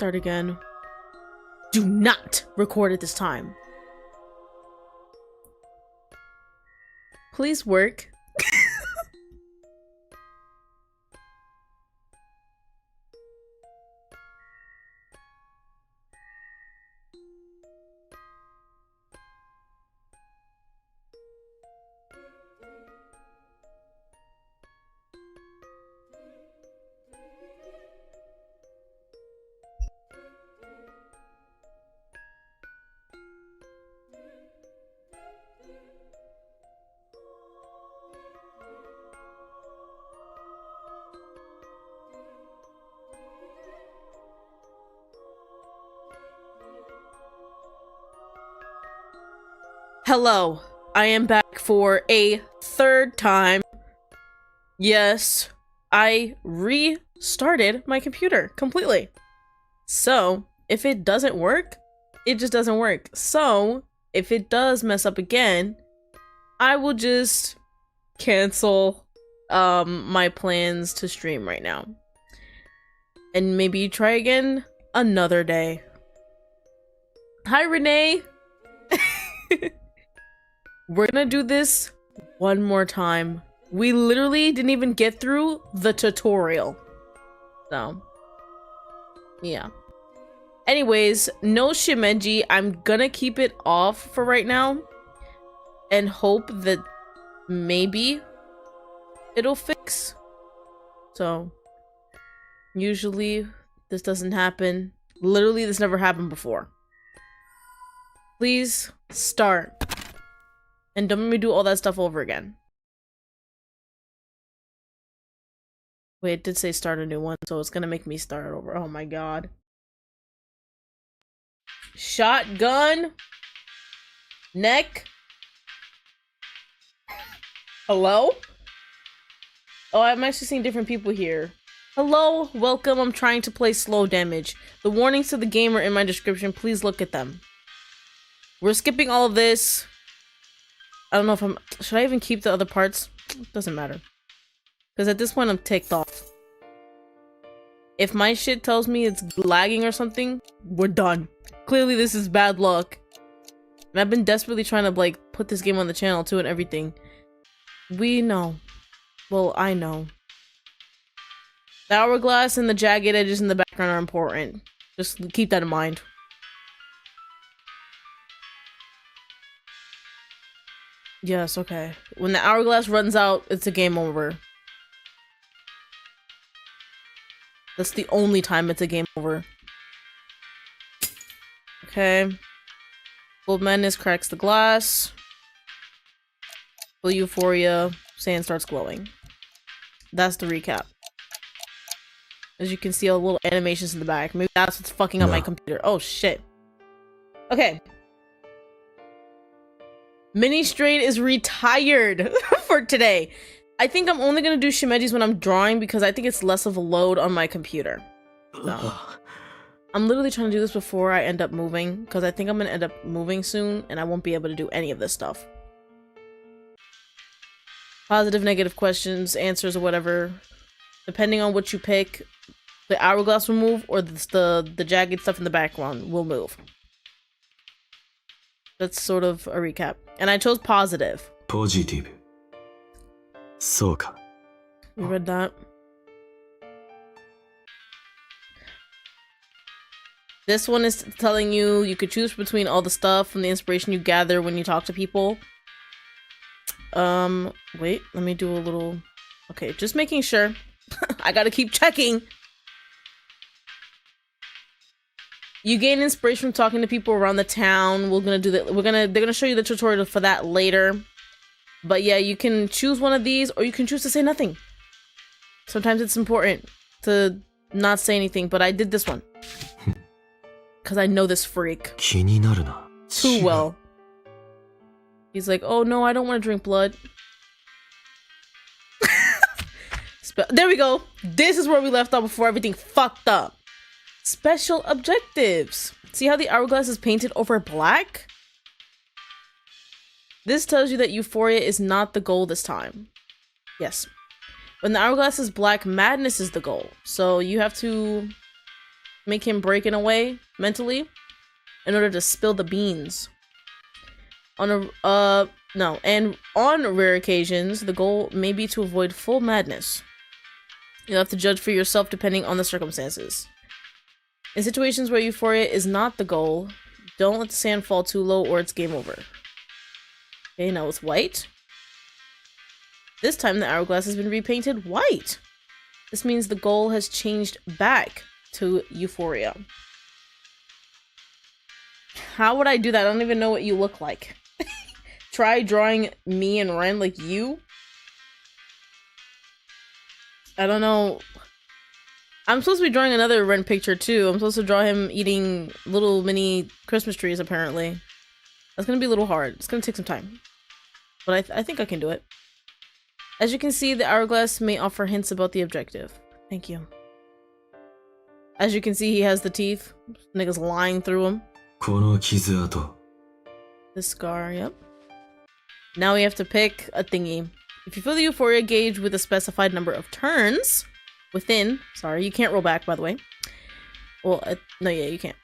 Start again. Do not record at this time. Please work. Hello, I am back for a third time. Yes, I restarted my computer completely. So, if it doesn't work, it just doesn't work. So, if it does mess up again, I will just cancel my plans to stream right now. And maybe try again another day. Hi, Renee! We're gonna do this one more time. We literally didn't even get through the tutorial. So, yeah. Anyways, no shimeji. I'm gonna keep it off for right now and hope that maybe it'll fix. So, usually this doesn't happen. Literally, this never happened before. Please start. And don't make me do all that stuff over again. Wait, it did say start a new one, so it's gonna make me start over. Oh my god. Shotgun. Neck. Hello? Oh, I'm actually seeing different people here. Hello, welcome. I'm trying to play slow damage. The warnings to the game are in my description. Please look at them. We're skipping all of this. I don't know if should I even keep the other parts? Doesn't matter. Because at this point, I'm ticked off. If my shit tells me it's lagging or something, we're done. Clearly, this is bad luck. And I've been desperately trying to, like, put this game on the channel, too, and everything. We know. Well, I know. The hourglass and the jagged edges in the background are important. Just keep that in mind. Yes, okay. When the hourglass runs out, it's a game over. That's the only time it's a game over. Okay. Full madness cracks the glass. Full euphoria, sand starts glowing. That's the recap. As you can see, all the little animations in the back. Maybe that's what's fucking up my computer. Oh shit. Okay. Mini Strain is retired for today. I think I'm only gonna do shimejis when I'm drawing because I think it's less of a load on my computer. So, I'm literally trying to do this before I end up moving because I think I'm gonna end up moving soon and I won't be able to do any of this stuff. Positive, negative questions, answers, or whatever. Depending on what you pick, the hourglass will move or the jagged stuff in the background will move. That's sort of a recap. And I chose positive. Positive. So ka. You read that? This one is telling you you could choose between all the stuff from the inspiration you gather when you talk to people. Wait, let me do a little... Okay, just making sure. I gotta keep checking. You gain inspiration from talking to people around the town. We're gonna do that. They're gonna show you the tutorial for that later. But yeah, you can choose one of these, or you can choose to say nothing. Sometimes it's important to not say anything, but I did this one. Because I know this freak. Too well. He's like, oh no, I don't want to drink blood. There we go. This is where we left off before everything fucked up. Special objectives. See how the hourglass is painted over black? This tells you that euphoria is not the goal this time. Yes. When the hourglass is black, madness is the goal. So you have to make him break in a way mentally in order to spill the beans. On rare occasions, the goal may be to avoid full madness. You'll have to judge for yourself depending on the circumstances. In situations where euphoria is not the goal, don't let the sand fall too low or it's game over. Okay, now it's white. This time the hourglass has been repainted white. This means the goal has changed back to euphoria. How would I do that? I don't even know what you look like. Try drawing me and Ren like you. I don't know. I'm supposed to be drawing another Ren picture too. I'm supposed to draw him eating little mini Christmas trees apparently. That's gonna be a little hard. It's gonna take some time. But I think I can do it. As you can see, the hourglass may offer hints about the objective. Thank you. As you can see, he has the teeth. Niggas lying through him. This scar, yep. Now we have to pick a thingy. If you fill the euphoria gauge with a specified number of turns within, sorry, you can't roll back, by the way. Well, no, yeah, you can't.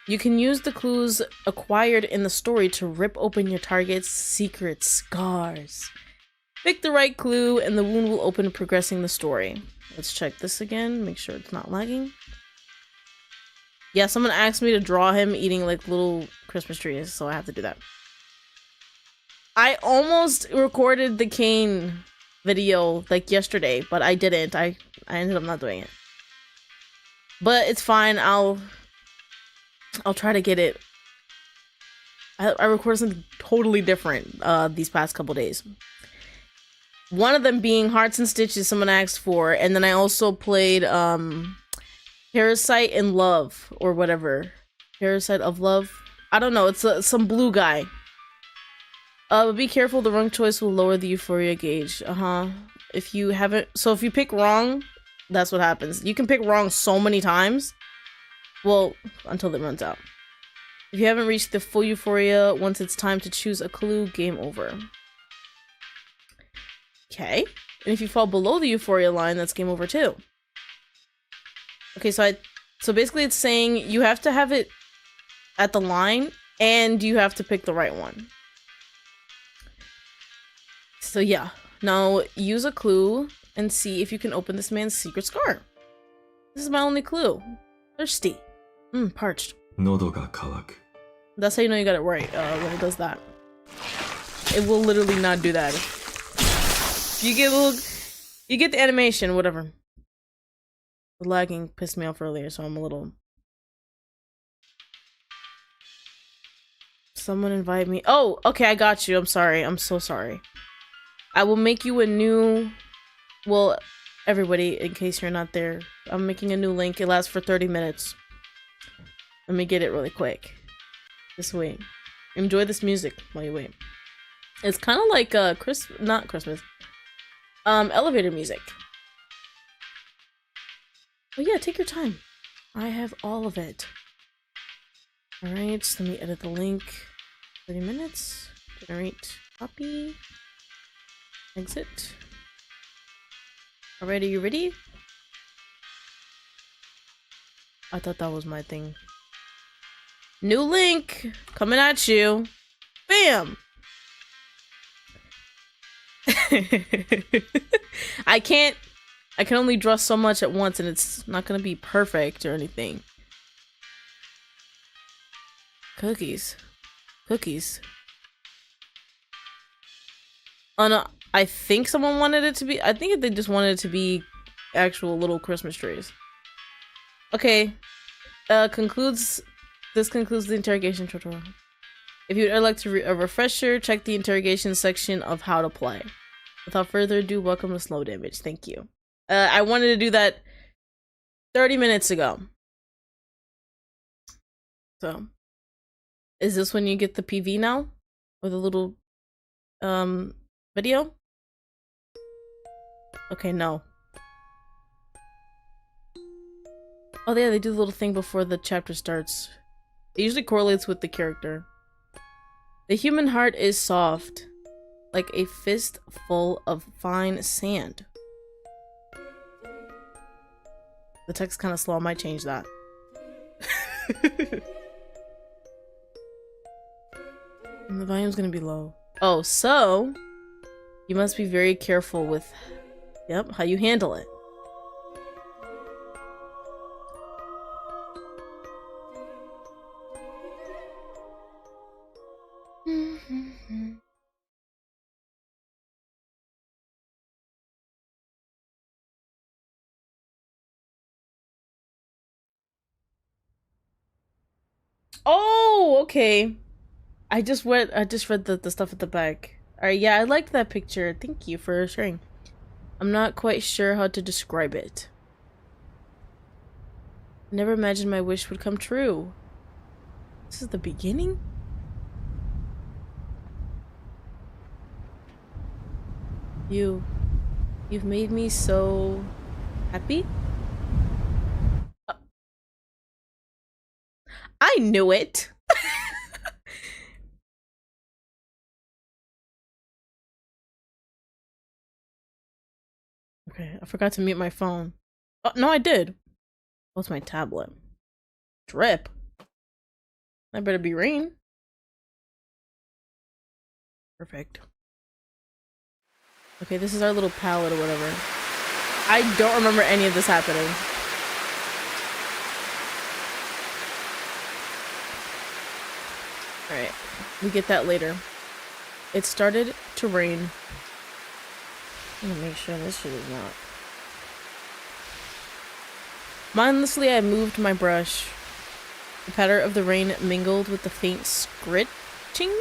You can use the clues acquired in the story to rip open your target's secret scars. Pick the right clue and the wound will open, progressing the story. Let's check this again, make sure it's not lagging. Yeah, someone asked me to draw him eating like little Christmas trees, so I have to do that. I almost recorded the cane video like yesterday, but I didn't. I ended up not doing it. But it's fine. I'll try to get it. I recorded something totally different these past couple days. One of them being Hearts and Stitches, someone asked for, and then I also played Parasite in Love or whatever. Parasite of Love. I don't know. It's some blue guy. Be careful. The wrong choice will lower the euphoria gauge. If you haven't, so if you pick wrong, that's what happens. You can pick wrong so many times. Well, until it runs out. If you haven't reached the full euphoria, once it's time to choose a clue, game over. Okay. And if you fall below the euphoria line, that's game over too. Okay, so basically it's saying you have to have it at the line and you have to pick the right one. So yeah, now use a clue and see if you can open this man's secret scar. This is my only clue. Thirsty. Parched. That's how you know you got it right, when it does that. It will literally not do that. You get the animation, whatever. The lagging pissed me off earlier, so I'm a little... Someone invite me. Oh, okay, I got you. I'm sorry. I'm so sorry. I will make you a new... Well, everybody, in case you're not there, I'm making a new link. It lasts for 30 minutes. Let me get it really quick. Just wait. Enjoy this music while you wait. It's kind of like not Christmas. Elevator music. But yeah, take your time. I have all of it. Alright, let me edit the link. 30 minutes. Generate copy. Exit. Alright, are you ready? I thought that was my thing. New link! Coming at you. Bam! I can only draw so much at once and it's not gonna be perfect or anything. Cookies. Cookies. Oh no, I think someone wanted it to be, I think they just wanted it to be actual little Christmas trees. Okay. This concludes the interrogation tutorial. If you would like to a refresher, check the interrogation section of how to play. Without further ado, welcome to Slow Damage. Thank you. I wanted to do that 30 minutes ago. So, is this when you get the PV now? Or the little, video? Okay, no. Oh yeah, they do the little thing before the chapter starts. It usually correlates with the character. The human heart is soft, like a fist full of fine sand. The text is kind of slow, I might change that. And the volume's gonna be low. Oh, so you must be very careful with, yep, how you handle it. Oh, okay. I just read the stuff at the back. Alright, yeah, I liked that picture. Thank you for sharing. I'm not quite sure how to describe it. Never imagined my wish would come true. This is the beginning? You've made me so happy? I knew it! Okay, I forgot to mute my phone. Oh, no, I did. What's my tablet? Drip. That better be rain. Perfect. Okay, this is our little palette or whatever. I don't remember any of this happening. Alright, we get that later. It started to rain. I'm gonna make sure this shit is not. Mindlessly, I moved my brush. The patter of the rain mingled with the faint scritching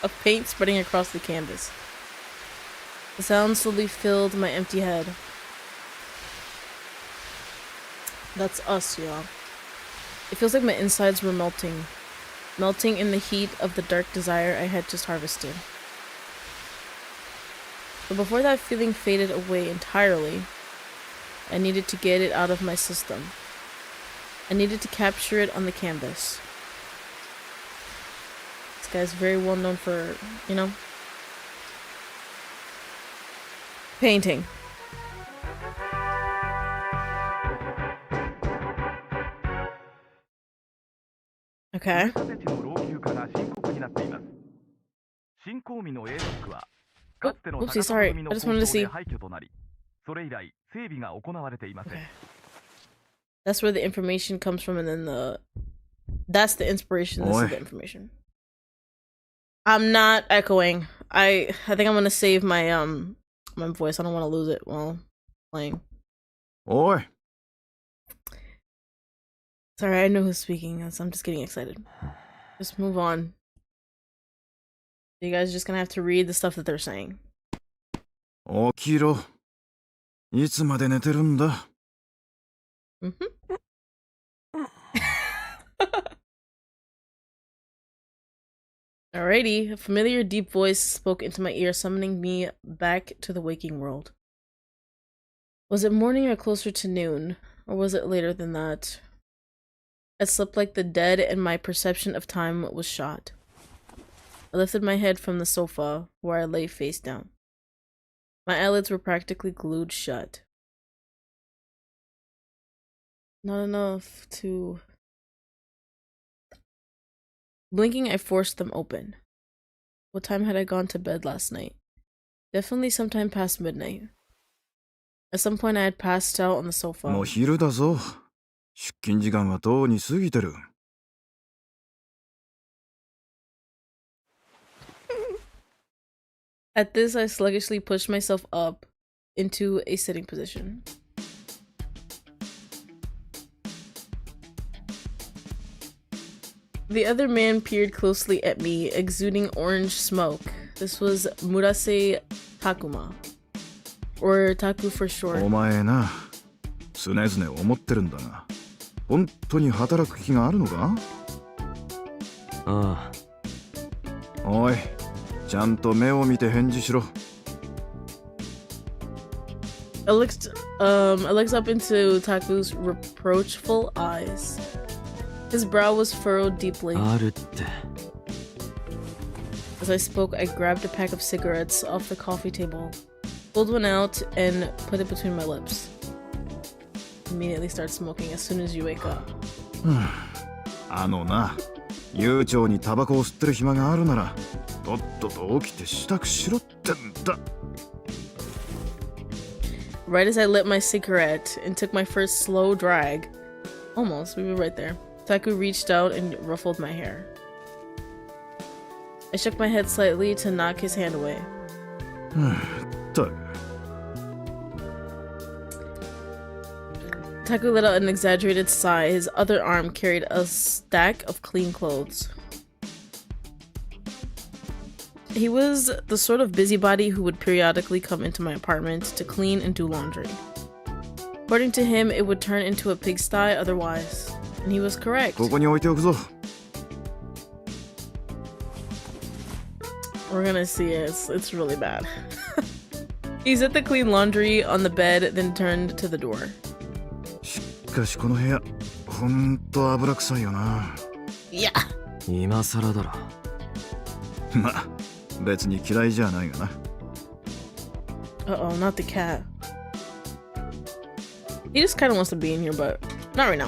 of paint spreading across the canvas. The sound slowly filled my empty head. That's us, y'all. It feels like my insides were melting. Melting in the heat of the dark desire I had just harvested. But before that feeling faded away entirely, I needed to get it out of my system. I needed to capture it on the canvas. This guy's very well known for, you know, painting. Okay. Oh, oopsie, sorry. I just wanted to see. Okay. That's where the information comes from, and then that's the inspiration. This is the information. I'm not echoing. I think I'm gonna save my my voice. I don't want to lose it while playing. Oi. Sorry, I know who's speaking. I'm just getting excited. Just move on. You guys are just gonna have to read the stuff that they're saying. Okiro. いつまで寝てるんだ? Alrighty, a familiar deep voice spoke into my ear, summoning me back to the waking world. Was it morning or closer to noon? Or was it later than that? I slept like the dead and my perception of time was shot. I lifted my head from the sofa, where I lay face down. My eyelids were practically glued shut. Not enough to... Blinking, I forced them open. What time had I gone to bed last night? Definitely sometime past midnight. At some point I had passed out on the sofa. もう昼だぞ。出勤時間はとうに過ぎてる。At this, I sluggishly pushed myself up into a sitting position. The other man peered closely at me, exuding orange smoke. This was Murase Takuma, or Taku for short. お前な、常々思ってるんだが、本当に働く気があるのか? ああ。おい、ちゃんと目を見て返事しろ。I looked up into Taku's reproachful eyes. His brow was furrowed deeply. あるって。As I spoke, I grabbed a pack of cigarettes off the coffee table, pulled one out, and put it between my lips. Immediately start smoking as soon as you wake up. あのな、悠長にタバコを吸ってる暇があるならとっとと起きて支度しろってんだ。 Right as I lit my cigarette and took my first slow drag, almost, we were right there, Taku reached out and ruffled my hair. I shook my head slightly to knock his hand away. ったく Taku let out an exaggerated sigh. His other arm carried a stack of clean clothes. He was the sort of busybody who would periodically come into my apartment to clean and do laundry. According to him, it would turn into a pigsty otherwise. And he was correct. ここに置いておくぞ。 We're gonna see it. It's really bad. He set the clean laundry on the bed, then turned to the door. しかしこの部屋ほんと油臭いよな。 Yeah. 今更だろ。ま、別に嫌いじゃないがな。 Uh-oh, not the cat. He just kind of wants to be in here, but not right now.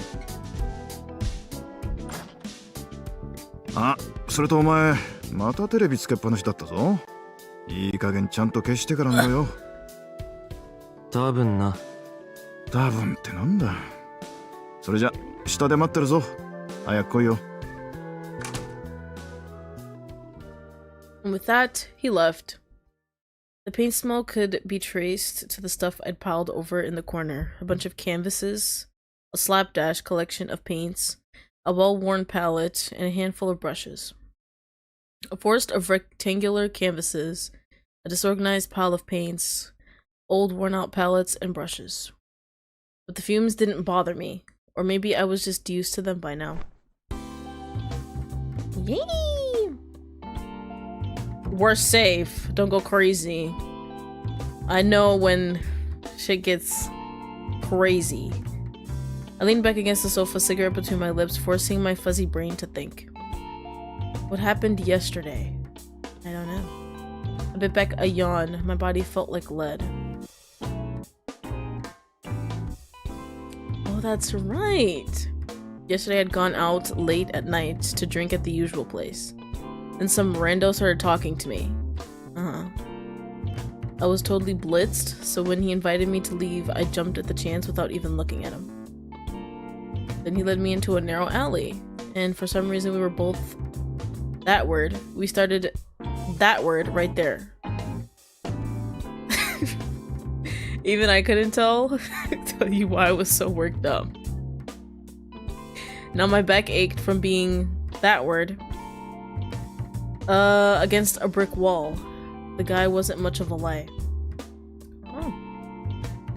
あ、それとお前またテレビつけっぱなしだったぞ。いい加減ちゃんと消してから寝ろよ。多分な。多分ってなんだ。それじゃ下で待ってるぞ。早く来いよ。 And with that, he left. The paint smell could be traced to the stuff I'd piled over in the corner. A bunch of canvases, a slapdash collection of paints, a well-worn palette, and a handful of brushes. A forest of rectangular canvases, a disorganized pile of paints, old worn-out palettes, and brushes. But the fumes didn't bother me, or maybe I was just used to them by now. Yay! We're safe. Don't go crazy. I know when shit gets crazy. I leaned back against the sofa, cigarette between my lips, forcing my fuzzy brain to think. What happened yesterday? I don't know. I bit back a yawn. My body felt like lead. Oh, that's right. Yesterday I'd gone out late at night to drink at the usual place. Then some rando started talking to me. I was totally blitzed, so when he invited me to leave, I jumped at the chance without even looking at him. Then he led me into a narrow alley, and for some reason we were both that word. We started that word right there. Even I couldn't tell you why I was so worked up. Now my back ached from being that word against a brick wall. The guy wasn't much of a lie. Oh.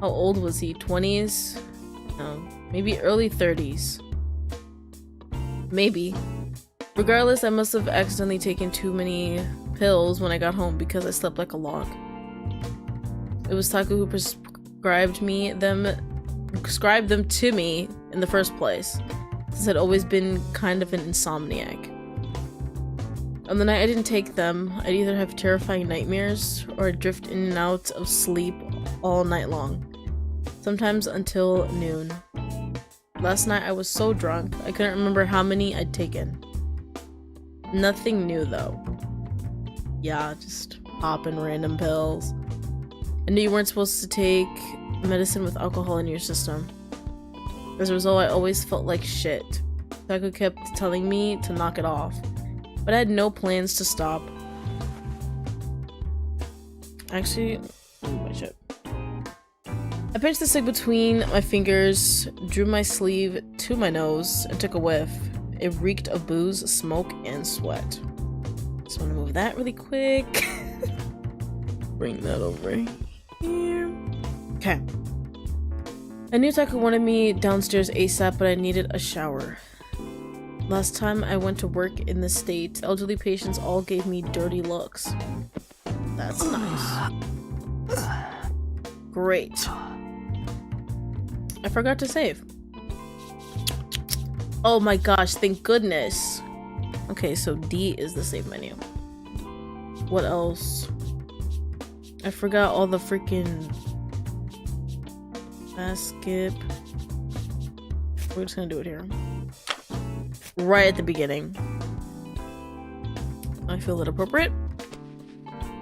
How old was he? 20s? No, maybe early 30s. Maybe. Regardless, I must have accidentally taken too many pills when I got home because I slept like a log. It was Taku who prescribed them to me in the first place, since I'd always been kind of an insomniac. On the night I didn't take them, I'd either have terrifying nightmares or I'd drift in and out of sleep all night long, sometimes until noon. Last night I was so drunk, I couldn't remember how many I'd taken. Nothing new though. Yeah, just popping random pills. I knew you weren't supposed to take medicine with alcohol in your system. As a result, I always felt like shit. Taku kept telling me to knock it off, but I had no plans to stop. Actually, my shit. I pinched the cig between my fingers, drew my sleeve to my nose, and took a whiff. It reeked of booze, smoke, and sweat. Just want to move that really quick. Bring that over here. Okay. I knew Taku wanted me downstairs ASAP, but I needed a shower. Last time I went to work in the state, elderly patients all gave me dirty looks. That's nice. Great. I forgot to save. Oh my gosh, thank goodness. Okay, so D is the save menu. What else? I forgot all the freaking fast skip. We're just gonna do it here. right at the beginning. I feel it appropriate.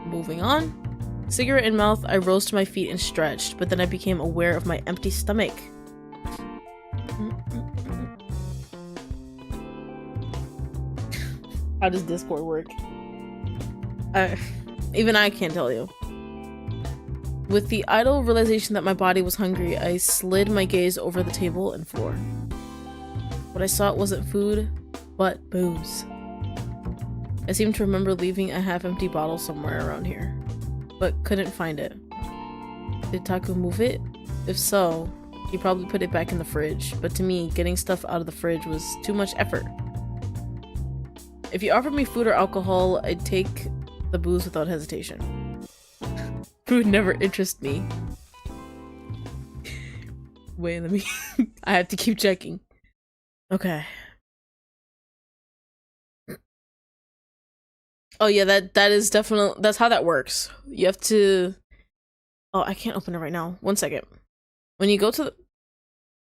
Moving on. Cigarette in mouth, I rose to my feet and stretched, but then I became aware of my empty stomach. How does Discord work? Even I can't tell you. With the idle realization that my body was hungry, I slid my gaze over the table and floor. What I saw wasn't food, but booze. I seem to remember leaving a half-empty bottle somewhere around here, but couldn't find it. Did Taku move it? If so, he probably put it back in the fridge, but to me, getting stuff out of the fridge was too much effort. If you offered me food or alcohol, I'd take the booze without hesitation. Food never interests me. Wait, let me... I have to keep checking. Okay. Oh yeah, that is definitely... That's how that works. You have to... Oh, I can't open it right now. 1 second. When you go to the...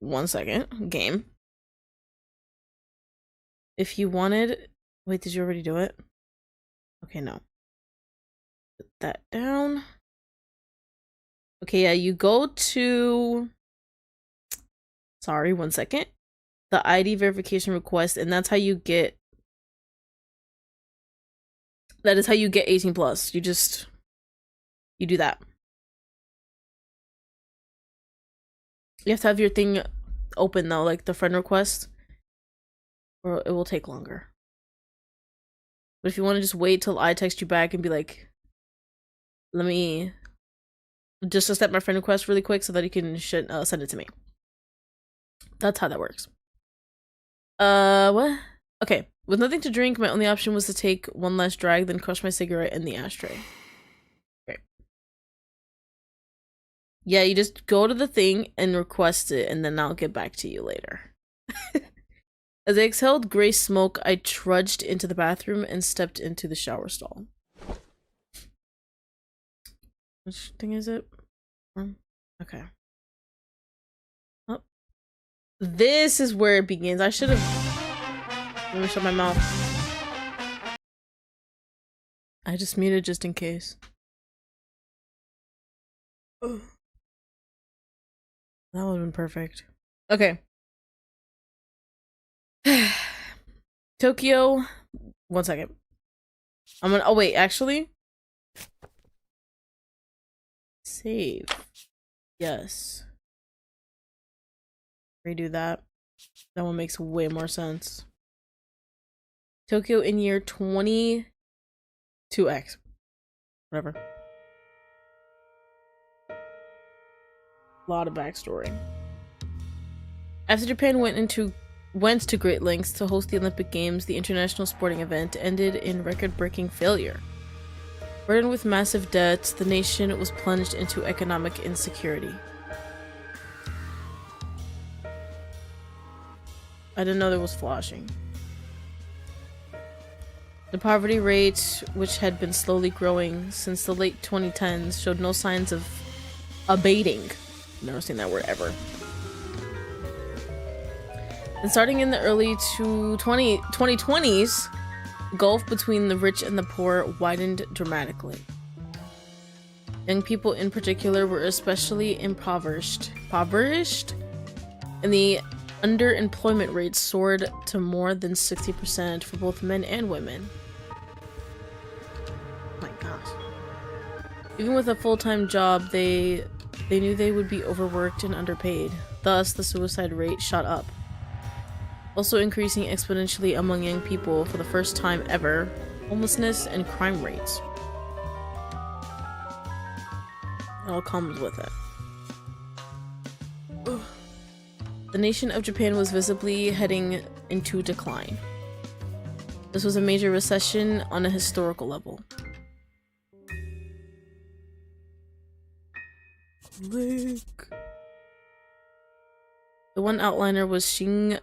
1 second. Game. If you wanted... Wait, did you already do it? Okay, no. Put that down. Okay, yeah, you go to... Sorry, 1 second. The ID verification request, and that's how you get... That is how you get 18 plus. You just... You do that. You have to have your thing open though, like the friend request. Or it will take longer. But if you want to just wait till I text you back and be like, let me just accept my friend request really quick so that you can send it to me. That's how that works. What? Okay. With nothing to drink, my only option was to take one last drag, then crush my cigarette in the ashtray. Great. Yeah, you just go to the thing and request it, and then I'll get back to you later. As I exhaled gray smoke, I trudged into the bathroom and stepped into the shower stall. Which thing is it? Okay. Oh. This is where it begins. I should have... Let me shut my mouth. I just muted just in case. Ugh. That would have been perfect. Okay. Tokyo. 1 second. I'm gonna... Oh, wait, actually? Save. Yes. Redo that. That one makes way more sense. Tokyo in year 22X. Whatever. A lot of backstory. After Japan went to great lengths to host the Olympic Games, the international sporting event ended in record-breaking failure. Burdened with massive debts, the nation was plunged into economic insecurity. I didn't know there was flossing. The poverty rate, which had been slowly growing since the late 2010s, showed no signs of abating. Never seen that word ever. And starting in the early 2020s, the gulf between the rich and the poor widened dramatically. Young people in particular were especially impoverished, and the underemployment rate soared to more than 60% for both men and women. Oh my gosh. Even with a full-time job, they knew they would be overworked and underpaid. Thus, the suicide rate shot up. Also increasing exponentially among young people for the first time ever, homelessness and crime rates. It all comes with it. Ugh. The nation of Japan was visibly heading into decline. This was a major recession on a historical level. Lake. The one outliner was Shinkomi.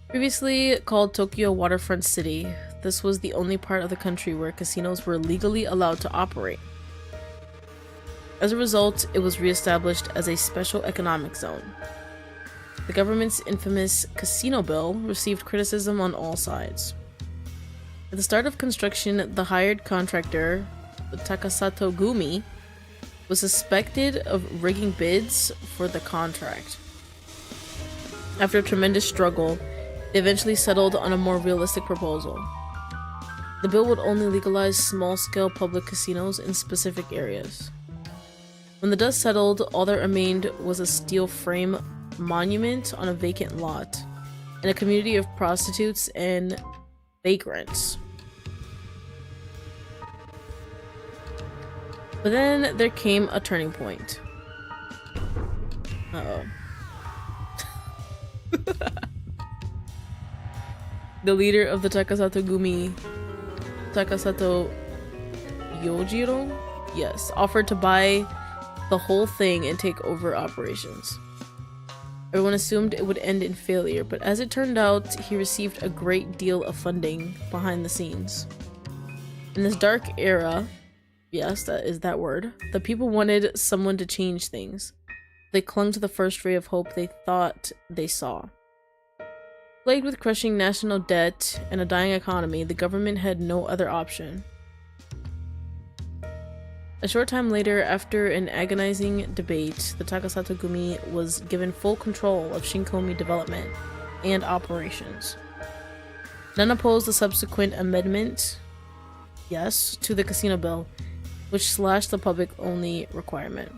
Previously called Tokyo Waterfront City, this was the only part of the country where casinos were legally allowed to operate. As a result, it was re-established as a special economic zone. The government's infamous casino bill received criticism on all sides. At the start of construction, the hired contractor, Takasato Gumi, was suspected of rigging bids for the contract. After a tremendous struggle, they eventually settled on a more realistic proposal. The bill would only legalize small-scale public casinos in specific areas. When the dust settled, all that remained was a steel frame monument on a vacant lot, and a community of prostitutes and vagrants. But then there came a turning point. Uh-oh. The leader of the Takasato Gumi, Takasato Yojiro, yes, offered to buy the whole thing and take over operations. Everyone assumed it would end in failure, but as it turned out, he received a great deal of funding behind the scenes. In this dark era, yes, that is that word, the people wanted someone to change things. They clung to the first ray of hope they thought they saw. Plagued with crushing national debt and a dying economy, the government had no other option. A short time later, after an agonizing debate, the Takasato Gumi was given full control of Shinkomi development and operations. None opposed the subsequent amendment, yes, to the casino bill, which slashed the public-only requirement.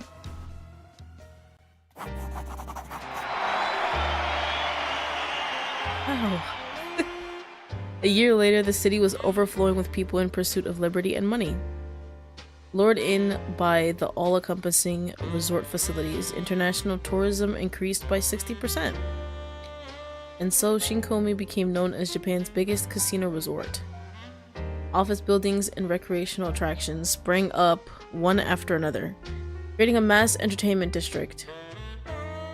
Wow. A year later, the city was overflowing with people in pursuit of liberty and money. Lured in by the all-encompassing resort facilities, international tourism increased by 60%. And so Shinkomi became known as Japan's biggest casino resort. Office buildings and recreational attractions sprang up one after another, creating a mass entertainment district.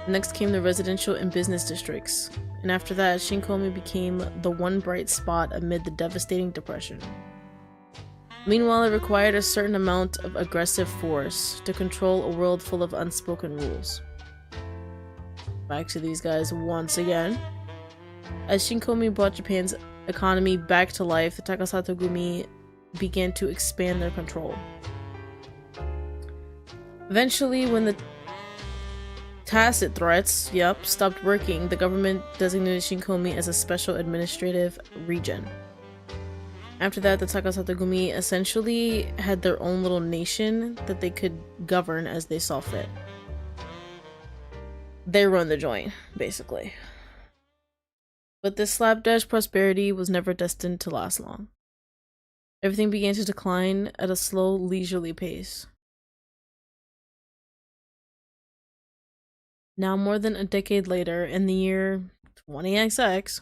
Next came the residential and business districts, and after that, Shinkomi became the one bright spot amid the devastating depression. Meanwhile, it required a certain amount of aggressive force to control a world full of unspoken rules. Back to these guys once again. As Shinkomi brought Japan's economy back to life, the Takasato Gumi began to expand their control. Eventually, when the tacit threats, stopped working, the government designated Shinkomi as a special administrative region. After that, the Takasato Gumi essentially had their own little nation that they could govern as they saw fit. They run the joint, basically. But this slapdash prosperity was never destined to last long. Everything began to decline at a slow, leisurely pace. Now, more than a decade later, in the year 20XX,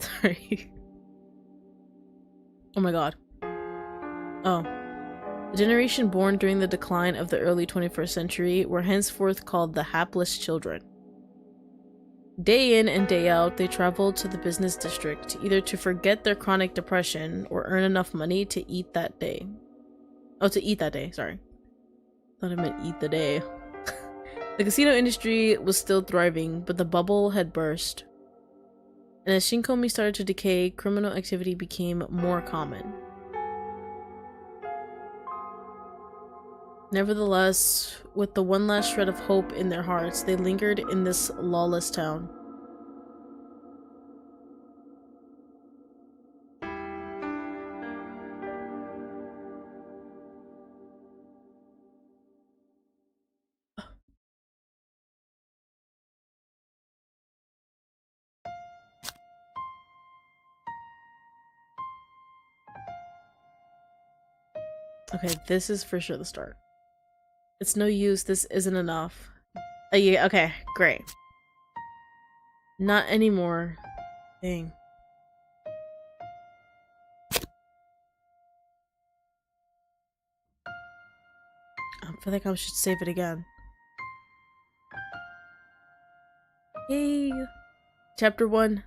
sorry. Oh my god. Oh. The generation born during the decline of the early 21st century were henceforth called the hapless children. Day in and day out, they traveled to the business district, either to forget their chronic depression or earn enough money to eat that day. Oh, to eat that day, sorry. Thought I meant eat the day. The casino industry was still thriving, but the bubble had burst. And as Shinkomi started to decay, criminal activity became more common. Nevertheless, with the one last shred of hope in their hearts, they lingered in this lawless town. Okay, this is for sure the start. It's no use, this isn't enough. Yeah, okay, great. Not anymore. Dang. I feel like I should save it again. Yay! Chapter 1.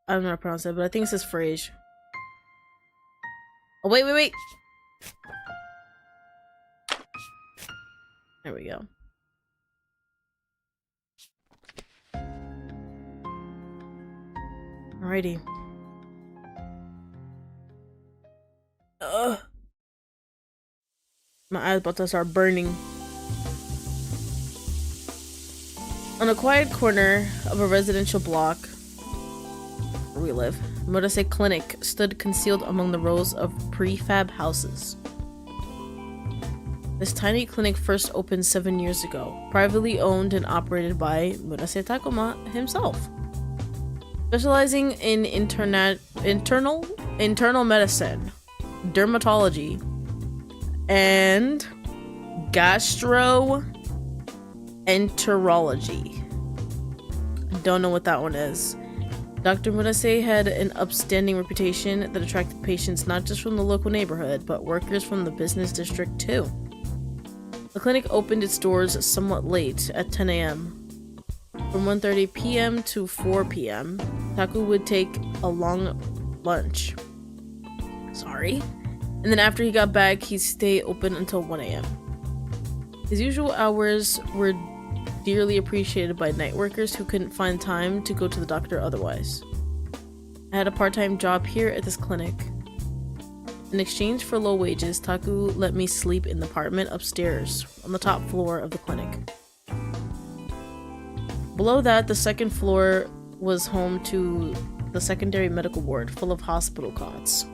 I don't know how to pronounce it, but I think it says FRAISE. Oh, wait, wait, wait. There we go. Alrighty. Ugh. My eyes about to start burning. On a quiet corner of a residential block where we live, Murase Clinic stood concealed among the rows of prefab houses. This tiny clinic first opened 7 years ago, privately owned and operated by Murase Takuma himself. Specializing in internal medicine, dermatology, and gastroenterology. Don't know what that one is. Dr. Murase had an upstanding reputation that attracted patients not just from the local neighborhood, but workers from the business district too. The clinic opened its doors somewhat late at 10 a.m. From 1:30 p.m. to 4 p.m., Taku would take a long lunch. Sorry. And then after he got back, he'd stay open until 1 a.m. His usual hours were dearly appreciated by night workers who couldn't find time to go to the doctor otherwise. I had a part-time job here at this clinic. In exchange for low wages, Taku let me sleep in the apartment upstairs on the top floor of the clinic. Below that, the second floor was home to the secondary medical ward full of hospital cots.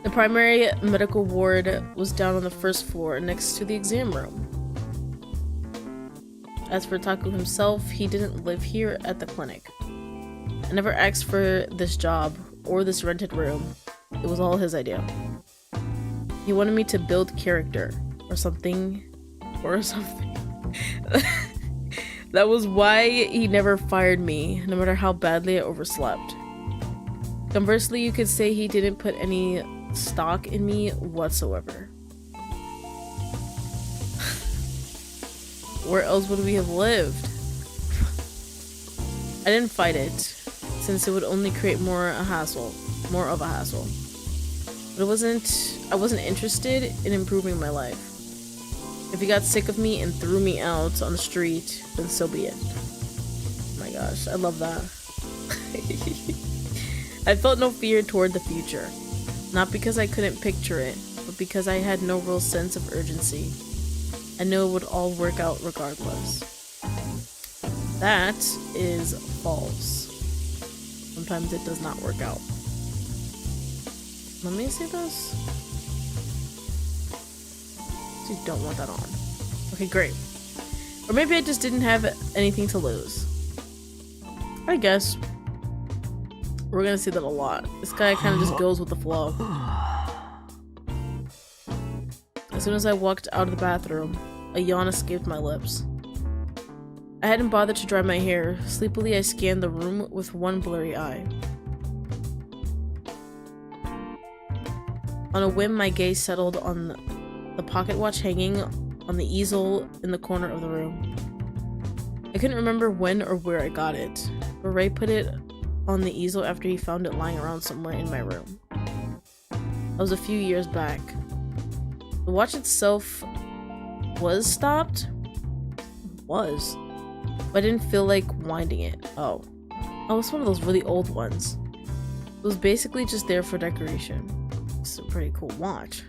The primary medical ward was down on the first floor next to the exam room. As for Taku himself, he didn't live here at the clinic. I never asked for this job or this rented room. It was all his idea. He wanted me to build character or something. That was why he never fired me, no matter how badly I overslept. Conversely, you could say he didn't put any stock in me whatsoever. Where else would we have lived? I didn't fight it, since it would only create more of a hassle. But I wasn't interested in improving my life. If he got sick of me and threw me out on the street, then so be it. Oh my gosh, I love that. I felt no fear toward the future. Not because I couldn't picture it, but because I had no real sense of urgency. I knew it would all work out regardless. That is false. Sometimes it does not work out. Let me see this. You don't want that on. Okay, great. Or maybe I just didn't have anything to lose. I guess. We're gonna see that a lot. This guy kind of just goes with the flow. As soon as I walked out of the bathroom, a yawn escaped my lips. I hadn't bothered to dry my hair. Sleepily, I scanned the room with one blurry eye. On a whim, my gaze settled on the pocket watch hanging on the easel in the corner of the room. I couldn't remember when or where I got it, but Ray put it on the easel after he found it lying around somewhere in my room. That was a few years back. The watch itself was stopped? But I didn't feel like winding it. Oh, it's one of those really old ones. It was basically just there for decoration. It's a pretty cool watch.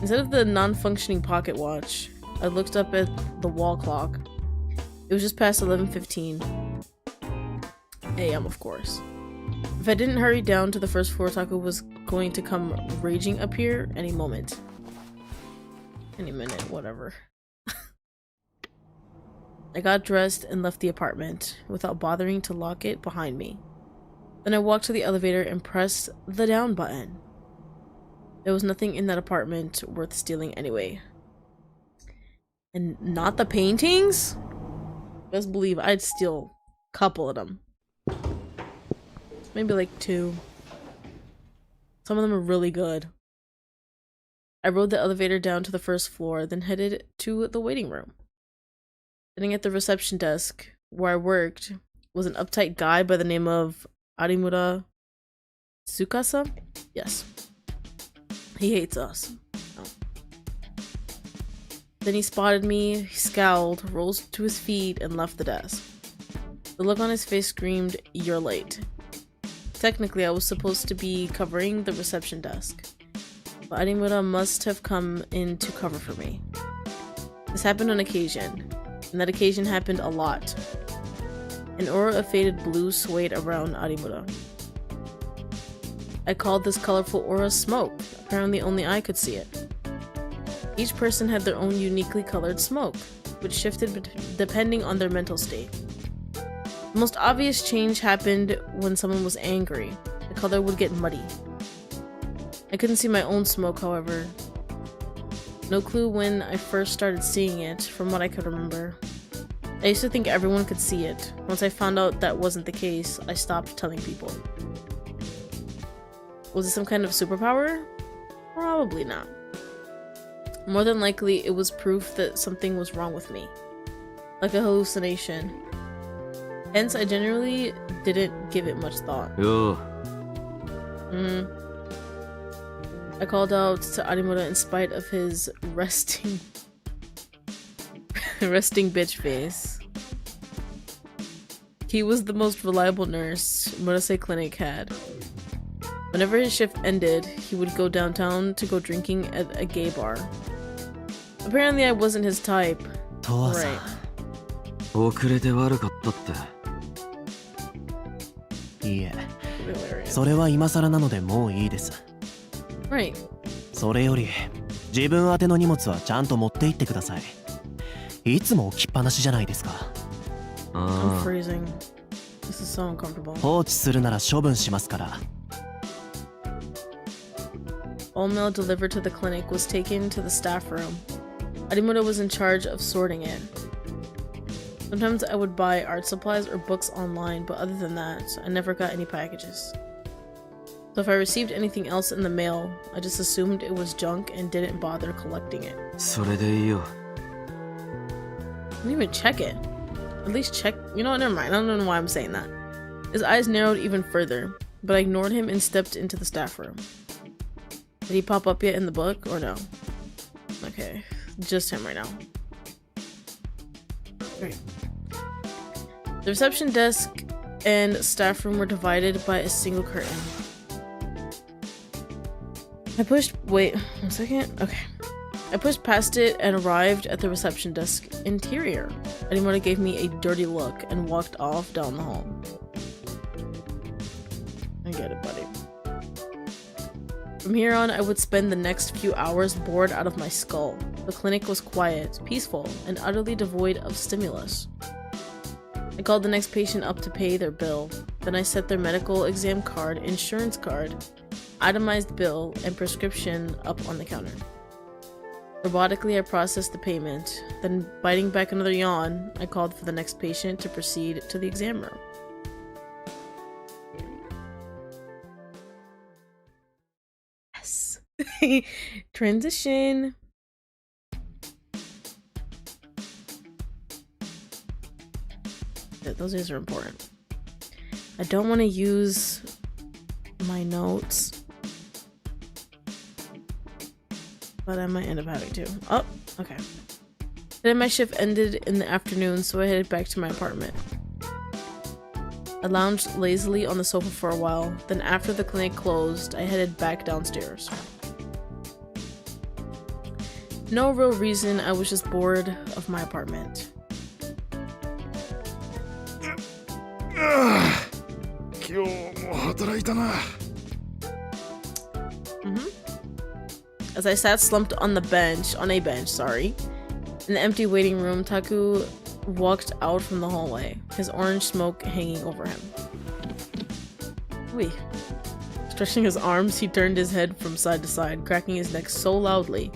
Instead of the non-functioning pocket watch, I looked up at the wall clock. It was just past 11:15 a.m. of course. If I didn't hurry down to the first floor, Taku was going to come raging up here any moment. Any minute, whatever. I got dressed and left the apartment without bothering to lock it behind me. Then I walked to the elevator and pressed the down button. There was nothing in that apartment worth stealing anyway. And not the paintings? Best believe I'd steal a couple of them. Maybe like 2. Some of them are really good. I rode the elevator down to the first floor, then headed to the waiting room. Sitting at the reception desk where I worked was an uptight guy by the name of Arimura Tsukasa? Yes. He hates us. Oh. Then he spotted me, he scowled, rose to his feet, and left the desk. The look on his face screamed, "You're late." Technically, I was supposed to be covering the reception desk, but Arimura must have come in to cover for me. This happened on occasion, and that occasion happened a lot. An aura of faded blue swayed around Arimura. I called this colorful aura smoke. Apparently only I could see it. Each person had their own uniquely colored smoke, which shifted depending on their mental state. The most obvious change happened when someone was angry. The color would get muddy. I couldn't see my own smoke, however. No clue when I first started seeing it, from what I could remember. I used to think everyone could see it. Once I found out that wasn't the case, I stopped telling people. Was it some kind of superpower? Probably not. More than likely, it was proof that something was wrong with me. Like a hallucination. Hence, I generally didn't give it much thought. Yo. I called out to Arimura in spite of his resting bitch face. He was the most reliable nurse Murase Clinic had. Whenever his shift ended, he would go downtown to go drinking at a gay bar. Apparently I wasn't his type. Right. 遅れて悪かったって。いいえ、それは今更なのでもういいです。Right. それより、自分宛ての荷物はちゃんと持って行ってください。いつも置きっぱなしじゃないですか。I'm freezing. This is so uncomfortable. 放置するなら処分しますから。All mail delivered to the clinic was taken to the staff room. Arimura was in charge of sorting it. Sometimes I would buy art supplies or books online, but other than that, I never got any packages. So if I received anything else in the mail, I just assumed it was junk and didn't bother collecting it. それでいいよ。 I didn't even check it. At least check. You know what? Never mind. I don't know why I'm saying that. His eyes narrowed even further, but I ignored him and stepped into the staff room. Did he pop up yet in the book or no? Okay, just him right now. Great. The reception desk and staff room were divided by a single curtain. Wait, 1 second. Okay. I pushed past it and arrived at the reception desk interior. Arimura gave me a dirty look and walked off down the hall. I get it, buddy. From here on, I would spend the next few hours bored out of my skull. The clinic was quiet, peaceful, and utterly devoid of stimulus. I called the next patient up to pay their bill. Then I set their medical exam card, insurance card, itemized bill, and prescription up on the counter. Robotically, I processed the payment. Then, biting back another yawn, I called for the next patient to proceed to the exam room. Yes. Transition. Those days are important. I don't want to use my notes, but I might end up having to. Oh, okay. Then my shift ended in the afternoon, so I headed back to my apartment. I lounged lazily on the sofa for a while, then after the clinic closed, I headed back downstairs. No real reason, I was just bored of my apartment. As I sat slumped on a bench, in the empty waiting room, Taku walked out from the hallway, his orange smoke hanging over him. Wee. Stretching his arms, he turned his head from side to side, cracking his neck so loudly,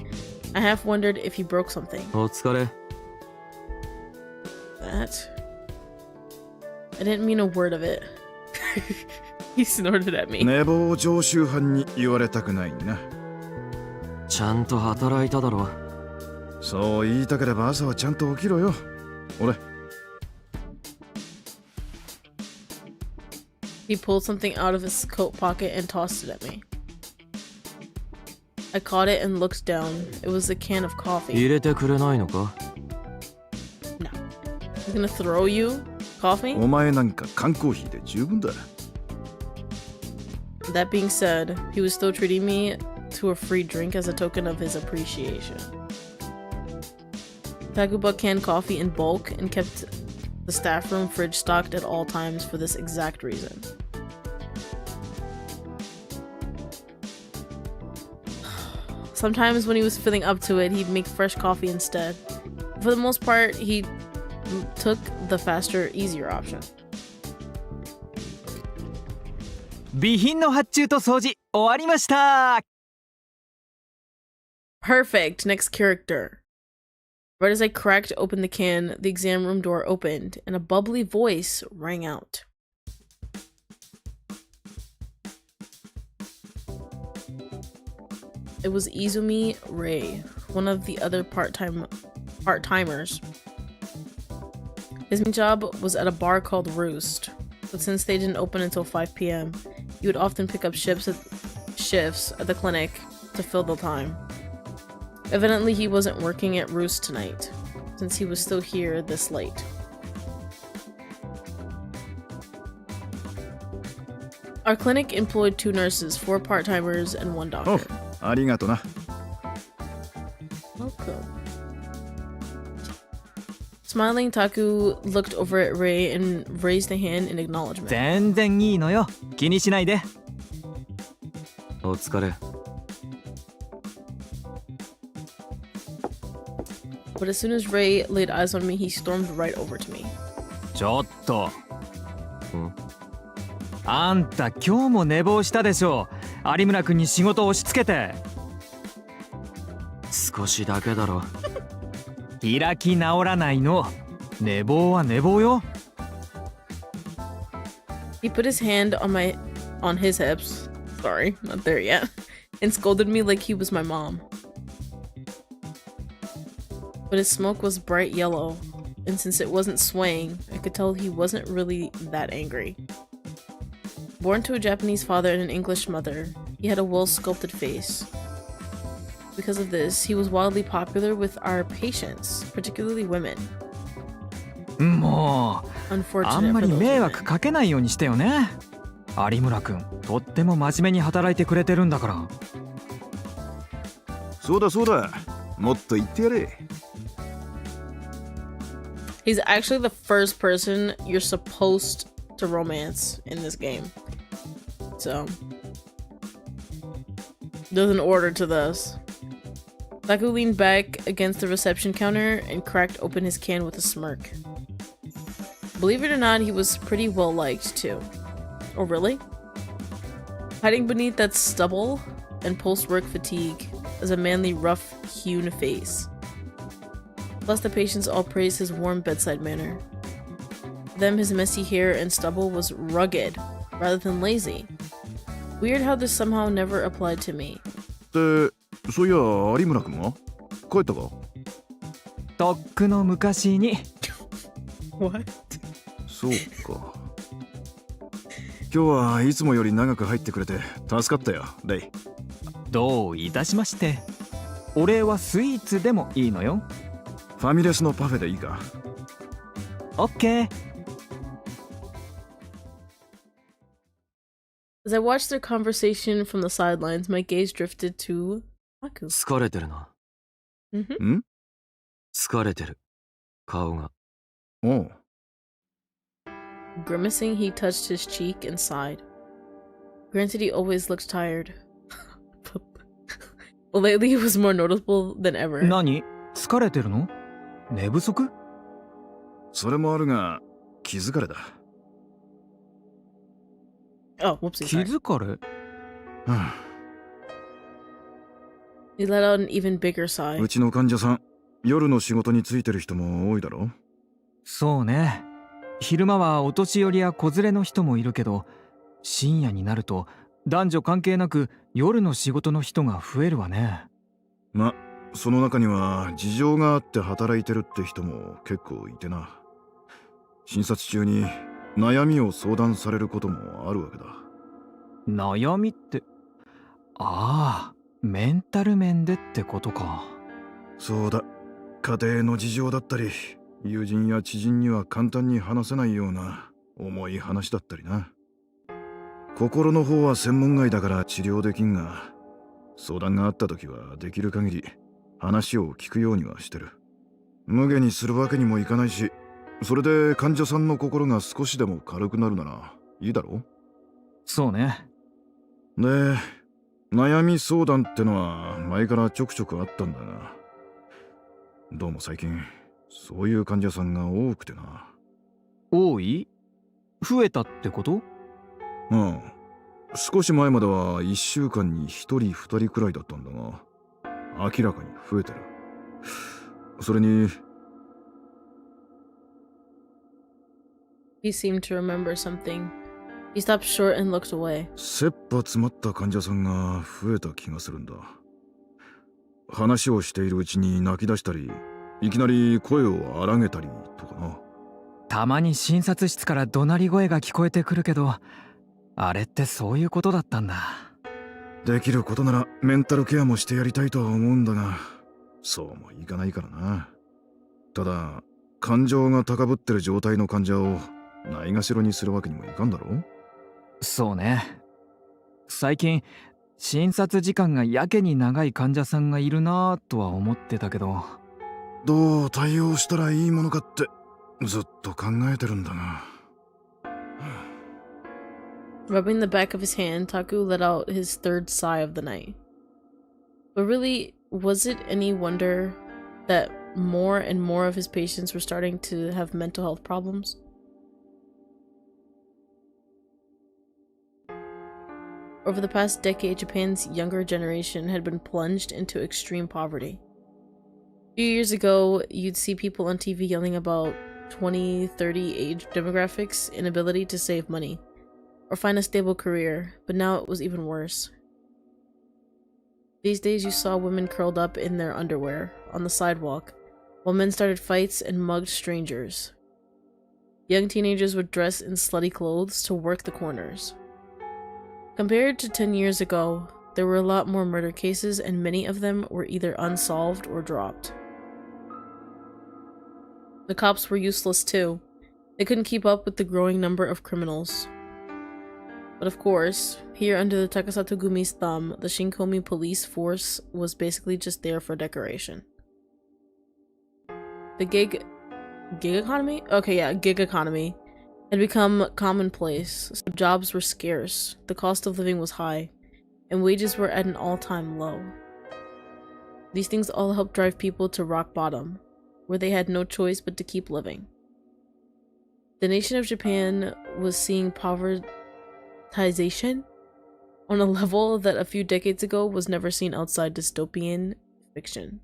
I half wondered if he broke something. お疲れ。 That? I didn't mean a word of it. He snorted at me. 寝坊常習犯に言われたくないな。ちゃんと働いただろ。そう言いたければ朝はちゃんと起きろよ。俺。He pulled something out of his coat pocket and tossed it at me. I caught it and looked down. It was a can of coffee. 入れてくれないのか? No. He's gonna throw you coffee? お前なんか缶コーヒーで十分だ。That being said, he was still treating me to a free drink as a token of his appreciation. Taku bought canned coffee in bulk and kept the staff room fridge stocked at all times for this exact reason. Sometimes when he was feeling up to it, he'd make fresh coffee instead. For the most part, he took the faster, easier option. 備品の発注と掃除終わりました。 Perfect. Next character. Right as I cracked open the can, the exam room door opened, and a bubbly voice rang out. It was Izumi Rei, one of the other part-timers. His main job was at a bar called Roost, but since they didn't open until 5 p.m., he would often pick up shifts at the clinic to fill the time. Evidently, he wasn't working at Roost tonight, since he was still here this late. Our clinic employed 2 nurses, 4 part-timers, and 1 doctor. お、ありがとな。Welcome. Smiling, Taku looked over at Rei and raised a hand in acknowledgement. 全然いいのよ。気にしないで。お疲れ。But as soon as Rei laid eyes on me, he stormed right over to me. ちょっと。ん？あんた今日も寝坊したでしょ。有村君に仕事を押し付けて。少しだけだろ。開き直らないの。寝坊は寝坊よ。He put his hand on his hips. Sorry, not there yet. And scolded me like he was my mom. But his smoke was bright yellow, and since it wasn't swaying, I could tell he wasn't really that angry. Born to a Japanese father and an English mother, he had a well-sculpted face. Because of this, he was wildly popular with our patients, particularly women. もう、あん Unfortunate ま for り those 迷 women. 惑かけないようにしてよね。有村君、とっても真面目に働いてくれてるんだから。そうだそうだ。もっと言ってやれ。He's actually the first person you're supposed to romance in this game. So, there's an order to this. Taku leaned back against the reception counter and cracked open his can with a smirk. Believe it or not, he was pretty well liked too. Oh, really? Hiding beneath that stubble and post-work fatigue is a manly, rough-hewn face. Plus, the patients all praised his warm bedside manner. For them, his messy hair and stubble was rugged rather than lazy. Weird how this somehow never applied to me. で、そういや有村君は帰ったか？とっくの昔に。What? そうか。今日はいつもより長く入ってくれて助かったよ、レイ。どういたしまして。お礼はスイーツでもいいのよ。ファミレスのパフェでいいか？オッケー。As I watched their conversation from the sidelines, my gaze drifted to Taku. 疲れてるな。Mm-hmm. 疲れてる。顔が。おう。Grimacing, he touched his cheek and sighed. Granted, he always looked tired. But lately, it was more noticeable than ever. 何？疲れてるの？寝不足？それもあるが気づかれだ。Oh, whoopsie. 気 Sorry. 疲れ？ He let out an even bigger sigh. うちの患者さん、夜の仕事についてる人も多いだろ？そうね。昼間はお年寄りや子連れの人もいるけど、深夜になると男女関係なく夜の仕事の人が増えるわね。ま、その中には事情があって働いてるって人も結構いてな。診察中に悩みを相談されることもあるわけだ。悩みって、ああ、メンタル面でってことか。そうだ。家庭の事情だったり、友人や知人には簡単に話せないような重い話だったりな。心の方は専門外だから治療できんが、相談があった時はできる限り話を聞くようにはしてる。無下にするわけにもいかないし、それで患者さんの心が少しでも軽くなるならいいだろう。そうね。で、悩み相談ってのは前からちょくちょくあったんだが、どうも最近そういう患者さんが多くてな。多い？増えたってこと？うん。少し前までは1週間に1人2人くらいだったんだが、明らかに増えてる。それに、He seemed to remember something. He stopped short and looked away. 切羽詰まった患者さんが増えた気がするんだ。話をしているうちに泣き出したり、いきなり声を荒げたりとかな。たまに診察室から怒鳴り声が聞こえてくるけど、あれってそういうことだったんだ。できることならメンタルケアもしてやりたいとは思うんだが、そうもいかないからな。ただ、感情が高ぶってる状態の患者をないがしろにするわけにもいかんだろう。そうね。最近診察時間がやけに長い患者さんがいるなぁとは思ってたけど、どう対応したらいいものかってずっと考えてるんだが。Rubbing the back of his hand, Taku let out his third sigh of the night. But really, was it any wonder that more and more of his patients were starting to have mental health problems? Over the past decade, Japan's younger generation had been plunged into extreme poverty. A few years ago, you'd see people on TV yelling about 20, 30 age demographics' inability to save money or find a stable career, but now it was even worse. These days you saw women curled up in their underwear on the sidewalk, while men started fights and mugged strangers. Young teenagers would dress in slutty clothes to work the corners. Compared to 10 years ago, there were a lot more murder cases and many of them were either unsolved or dropped. The cops were useless too. They couldn't keep up with the growing number of criminals. But of course, here under the Takasato Gumi's thumb, the Shinkomi police force was basically just there for decoration. The gig economy? Okay, yeah, gig economy had become commonplace, so jobs were scarce, the cost of living was high, and wages were at an all-time low. These things all helped drive people to rock bottom, where they had no choice but to keep living. The nation of Japan was seeing povertization on a level that a few decades ago was never seen outside dystopian fiction.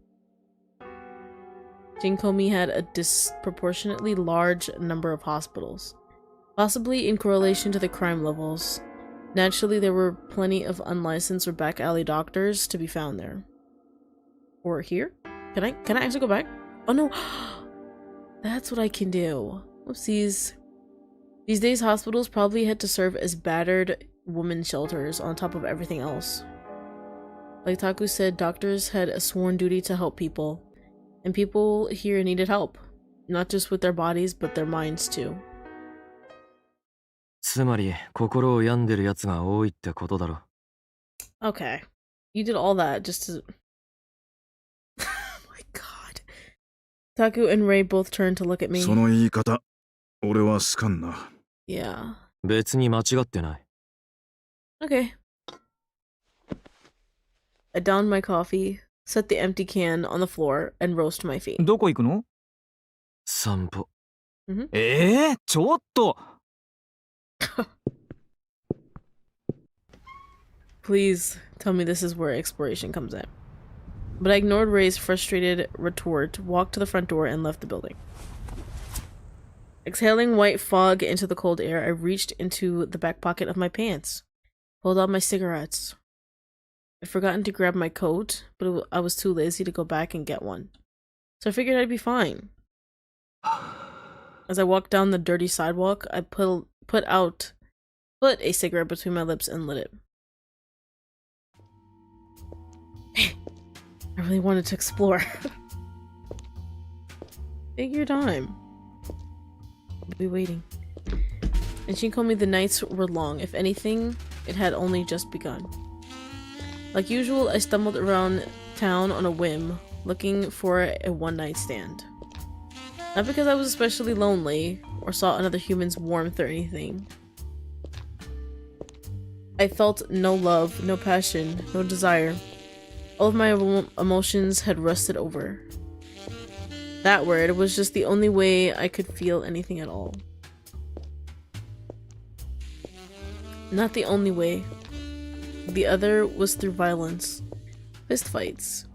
Shinkomi had a disproportionately large number of hospitals, possibly in correlation to the crime levels. Naturally, there were plenty of unlicensed or back alley doctors to be found there. Or here? Can I actually go back? Oh no! That's what I can do. Whoopsies. These days, hospitals probably had to serve as battered women's shelters on top of everything else. Like Taku said, doctors had a sworn duty to help people, and people here needed help, not just with their bodies, but their minds too. つまり心を病んでるやつが多いってことだろ。 Okay. You did all that just to... Oh my god. Taku and Ray both turned to look at me. その言い方、俺は好かんな。Yeah. 別に間違ってない。 Okay. I downed my coffee, set the empty can on the floor, and rose to my feet. どこ行くの？散歩。ちょっと。Please tell me this is where exploration comes in. But I ignored Ray's frustrated retort, walked to the front door, and left the building. Exhaling white fog into the cold air, I reached into the back pocket of my pants, pulled out my cigarettes. I'd forgotten to grab my coat, but I was too lazy to go back and get one. So I figured I'd be fine. As I walked down the dirty sidewalk, I put a cigarette between my lips and lit it. I really wanted to explore. Take your time. I'll be waiting. And she told me the nights were long. If anything, it had only just begun. Like usual, I stumbled around town on a whim, looking for a one-night stand. Not because I was especially lonely, or saw another human's warmth or anything. I felt no love, no passion, no desire. All of my emotions had rusted over. That word was just the only way I could feel anything at all. Not the only way. The other was through violence. Fistfights.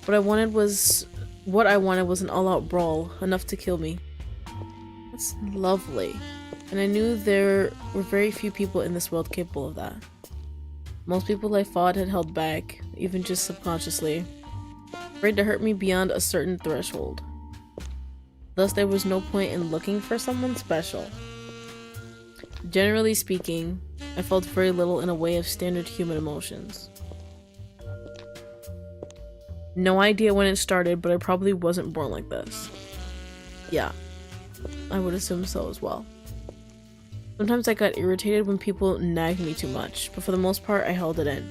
What I wanted was an all-out brawl, enough to kill me. That's lovely. And I knew there were very few people in this world capable of that. Most people I fought had held back, even just subconsciously, afraid to hurt me beyond a certain threshold. Thus, there was no point in looking for someone special. Generally speaking, I felt very little in a way of standard human emotions. No idea when it started, but I probably wasn't born like this. Yeah, I would assume so as well. Sometimes I got irritated when people nagged me too much, but for the most part I held it in.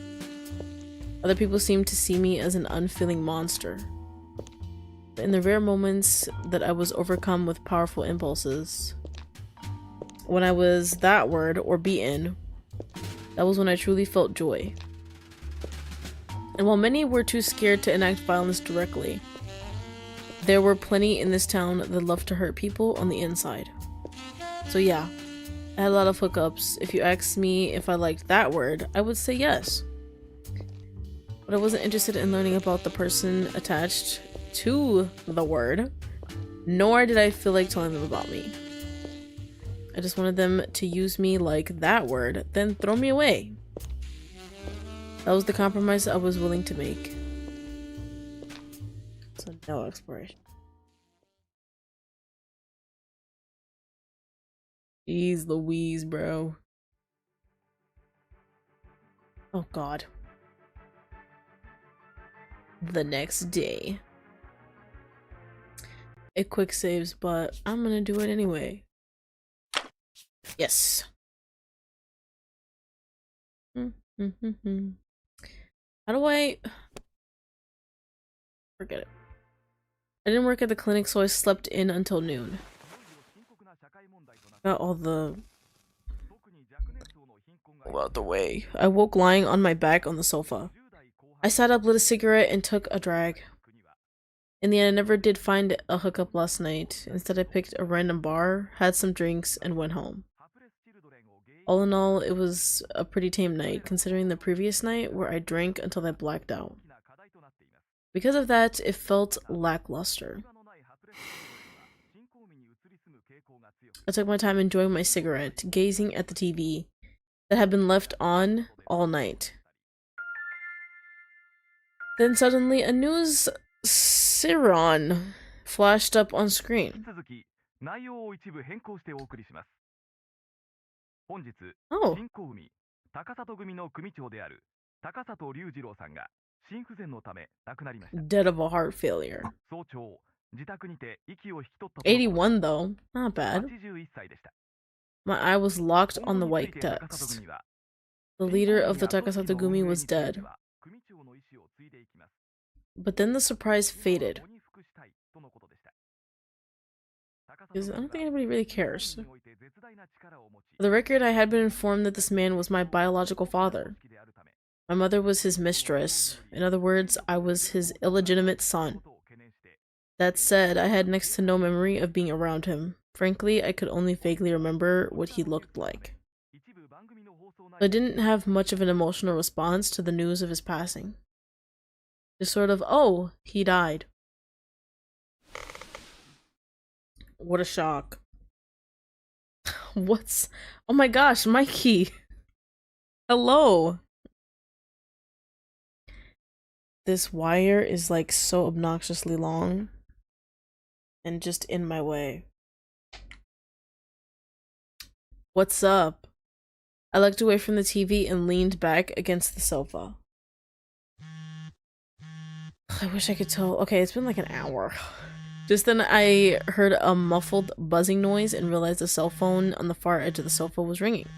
Other people seemed to see me as an unfeeling monster. But in the rare moments that I was overcome with powerful impulses, when I was that word or beaten, that was when I truly felt joy. And while many were too scared to enact violence directly, there were plenty in this town that loved to hurt people on the inside. So yeah, I had a lot of hookups. If you asked me if I liked that word, I would say yes. But I wasn't interested in learning about the person attached to the word, nor did I feel like telling them about me. I just wanted them to use me like that word, then throw me away. That was the compromise I was willing to make. So no exploration. Jeez Louise, bro. Oh god. The next day. It quick saves, but I'm gonna do it anyway. Yes. How do I... Forget it. I didn't work at the clinic, so I slept in until noon. Got all the... out the way. I woke lying on my back on the sofa. I sat up, lit a cigarette, and took a drag. In the end, I never did find a hookup last night. Instead, I picked a random bar, had some drinks, and went home. All in all, it was a pretty tame night, considering the previous night where I drank until I blacked out. Because of that, it felt lackluster. I took my time enjoying my cigarette, gazing at the TV that had been left on all night. Then suddenly, a news siren flashed up on screen. Oh. Dead of a heart failure. 81 though, not bad. My eye was locked on the white text. The leader of the Takasato Gumi was dead. But then the surprise faded. Because I don't think anybody really cares. For the record, I had been informed that this man was my biological father. My mother was his mistress. In other words, I was his illegitimate son. That said, I had next to no memory of being around him. Frankly, I could only vaguely remember what he looked like. I didn't have much of an emotional response to the news of his passing. Just sort of, oh, he died. What a shock. What's... Oh my gosh, Mikey! Hello! This wire is like so obnoxiously long. and just in my way. What's up? I looked away from the TV and leaned back against the sofa. I wish I could tell. Okay, it's been like an hour. Just then I heard a muffled buzzing noise and realized the cell phone on the far edge of the sofa was ringing.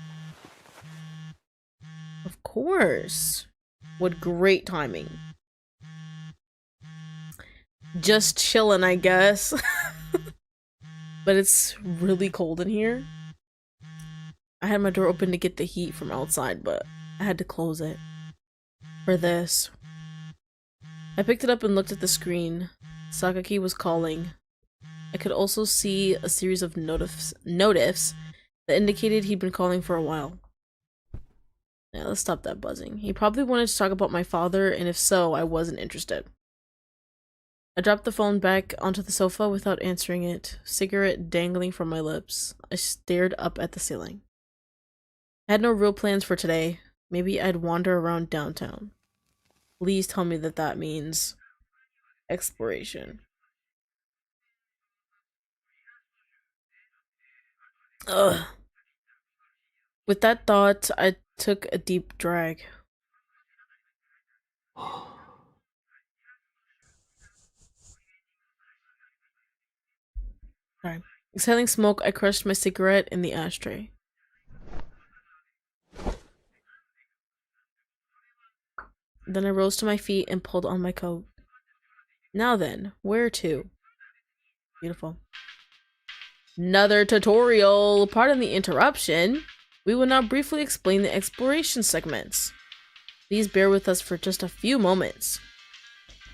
Of course. What great timing. Just chilling, I guess. But it's really cold in here. I had my door open to get the heat from outside, but I had to close it for this. I picked it up and looked at the screen. Sakaki was calling. I could also see a series of notifs that indicated he'd been calling for a while. Yeah, let's stop that buzzing. He probably wanted to talk about my father, and if so, I wasn't interested. I dropped the phone back onto the sofa without answering it, cigarette dangling from my lips. I stared up at the ceiling. I had no real plans for today. Maybe I'd wander around downtown. Please tell me that that means exploration. Ugh. With that thought, I took a deep drag. Sorry. Exhaling smoke, I crushed my cigarette in the ashtray. Then I rose to my feet and pulled on my coat. Now then, where to? Beautiful. Another tutorial! Pardon the interruption. We will now briefly explain the exploration segments. Please bear with us for just a few moments.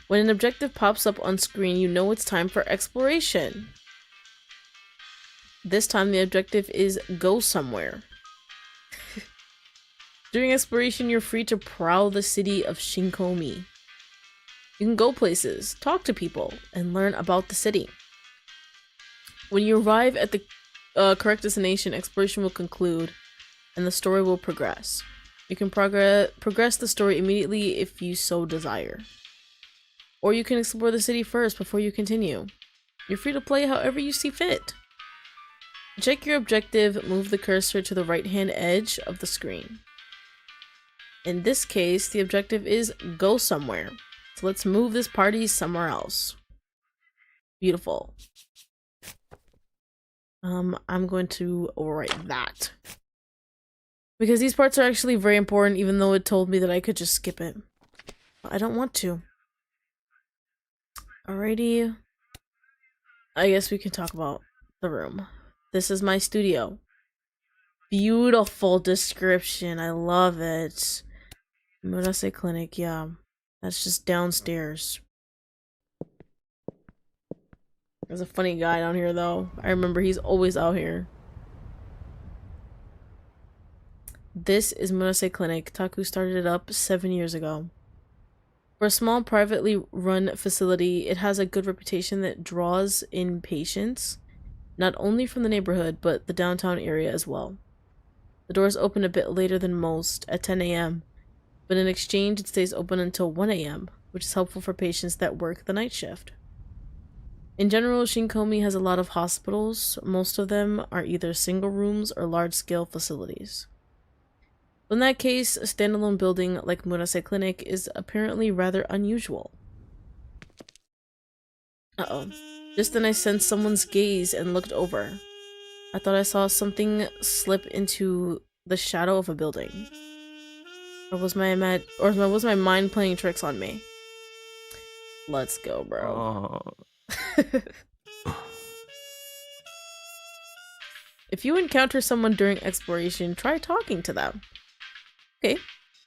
When an objective pops up on screen, you know it's time for exploration. This time the objective is go somewhere. During exploration, you're free to prowl the city of Shinkomi. You can go places, talk to people, and learn about the city. When you arrive at the correct destination, exploration will conclude, and the story will progress. You can progress the story immediately if you so desire. Or you can explore the city first before you continue. You're free to play however you see fit. To check your objective, move the cursor to the right-hand edge of the screen. In this case, the objective is go somewhere. So let's move this party somewhere else. Beautiful. I'm going to overwrite that. Because these parts are actually very important, even though it told me that I could just skip it. I don't want to. Alrighty. I guess we can talk about the room. This is my studio. Beautiful description. I love it. Murase Clinic, yeah. That's just downstairs. There's a funny guy down here, though. I remember he's always out here. This is Murase Clinic. Taku started it up 7 years ago. For a small, privately run facility, it has a good reputation that draws in patients, not only from the neighborhood, but the downtown area as well. The doors open a bit later than most, at 10 a.m., but in exchange it stays open until 1 a.m., which is helpful for patients that work the night shift. In general, Shinkomi has a lot of hospitals. Most of them are either single rooms or large-scale facilities. In that case, a standalone building like Murase Clinic is apparently rather unusual. Uh-oh. Just then I sensed someone's gaze and looked over. I thought I saw something slip into the shadow of a building. Or was my mind playing tricks on me? Let's go, bro. If you encounter someone during exploration, try talking to them. Okay,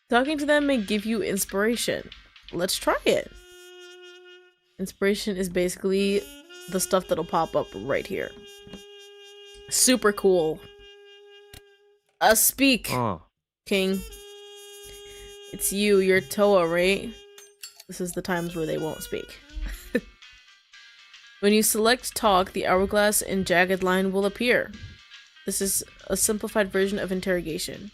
talking to them may give you inspiration. Let's try it. Inspiration is basically the stuff that'll pop up right here. Super cool. Speak, King. It's you, you're Toa, right? This is the times where they won't speak. When you select talk, the hourglass and jagged line will appear. This is a simplified version of interrogation,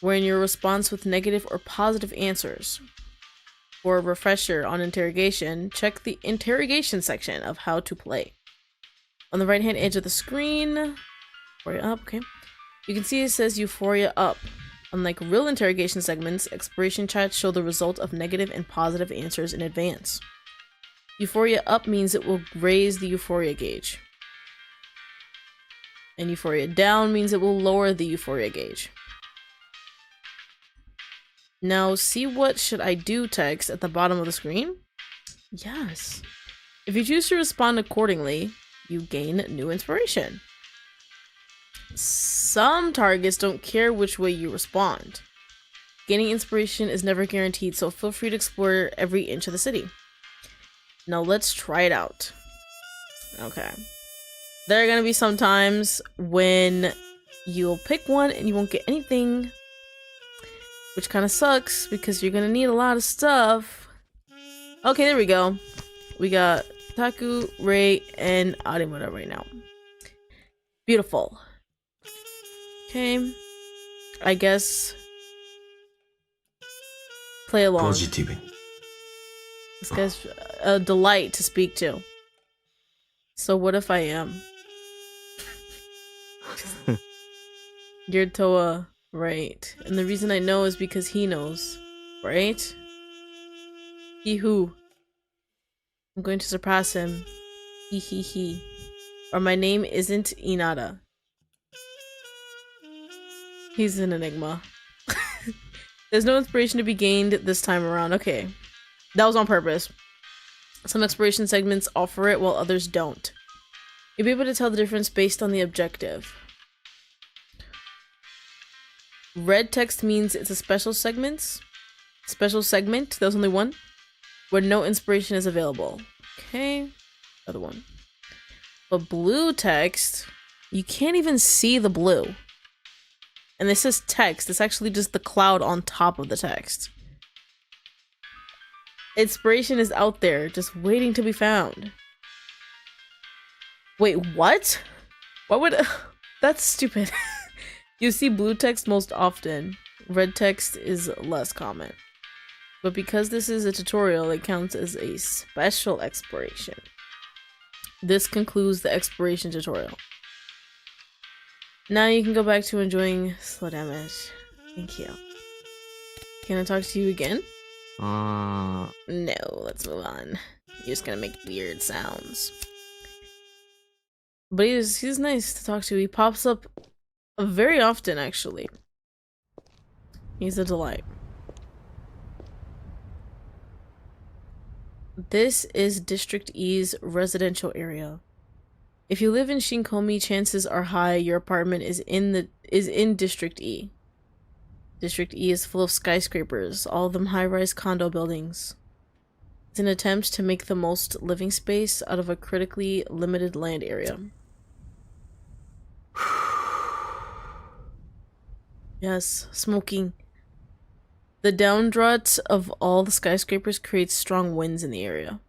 wherein your response with negative or positive answers. For a refresher on interrogation, check the interrogation section of how to play. On the right hand edge of the screen, Euphoria up, okay. You can see it says Euphoria up. Unlike real interrogation segments, expiration chats show the result of negative and positive answers in advance. Euphoria up means it will raise the euphoria gauge. And Euphoria down means it will lower the euphoria gauge. Now, see what should I do text at the bottom of the screen? Yes. If you choose to respond accordingly, you gain new inspiration. Some targets don't care which way you respond. Gaining inspiration is never guaranteed, so feel free to explore every inch of the city. Now let's try it out. Okay. There are gonna be some times when you'll pick one and you won't get anything, which kind of sucks because you're gonna need a lot of stuff. Okay, there we go. We got Taku, Rei, and Arimura right now. Beautiful. Okay. I guess play along. This guy's a delight to speak to. So what if I am? You're Toa, right? And the reason I know is because he knows, right? He who? I'm going to surpass him. He he he. Or my name isn't Inada. He's an enigma. There's no inspiration to be gained this time around. Okay. That was on purpose. Some exploration segments offer it while others don't. You'll be able to tell the difference based on the objective. Red text means it's a special segment. There's only one. Where no inspiration is available. Okay. Other one. But blue text, you can't even see the blue. And this is text. It's actually just the cloud on top of the text. Inspiration is out there, just waiting to be found. Wait, what? What would... That's stupid. You see blue text most often. Red text is less common. But because this is a tutorial, it counts as a special exploration. This concludes the exploration tutorial. Now you can go back to enjoying slow damage. Thank you. Can I talk to you again? No, let's move on. You're just gonna make weird sounds. But he's nice to talk to. He pops up very often, actually. He's a delight. This is District E's residential area. If you live in Shinkomi, chances are high your apartment is in District E. District E is full of skyscrapers, all of them high-rise condo buildings. It's an attempt to make the most living space out of a critically limited land area. Yes, smoking. The downdraft of all the skyscrapers creates strong winds in the area.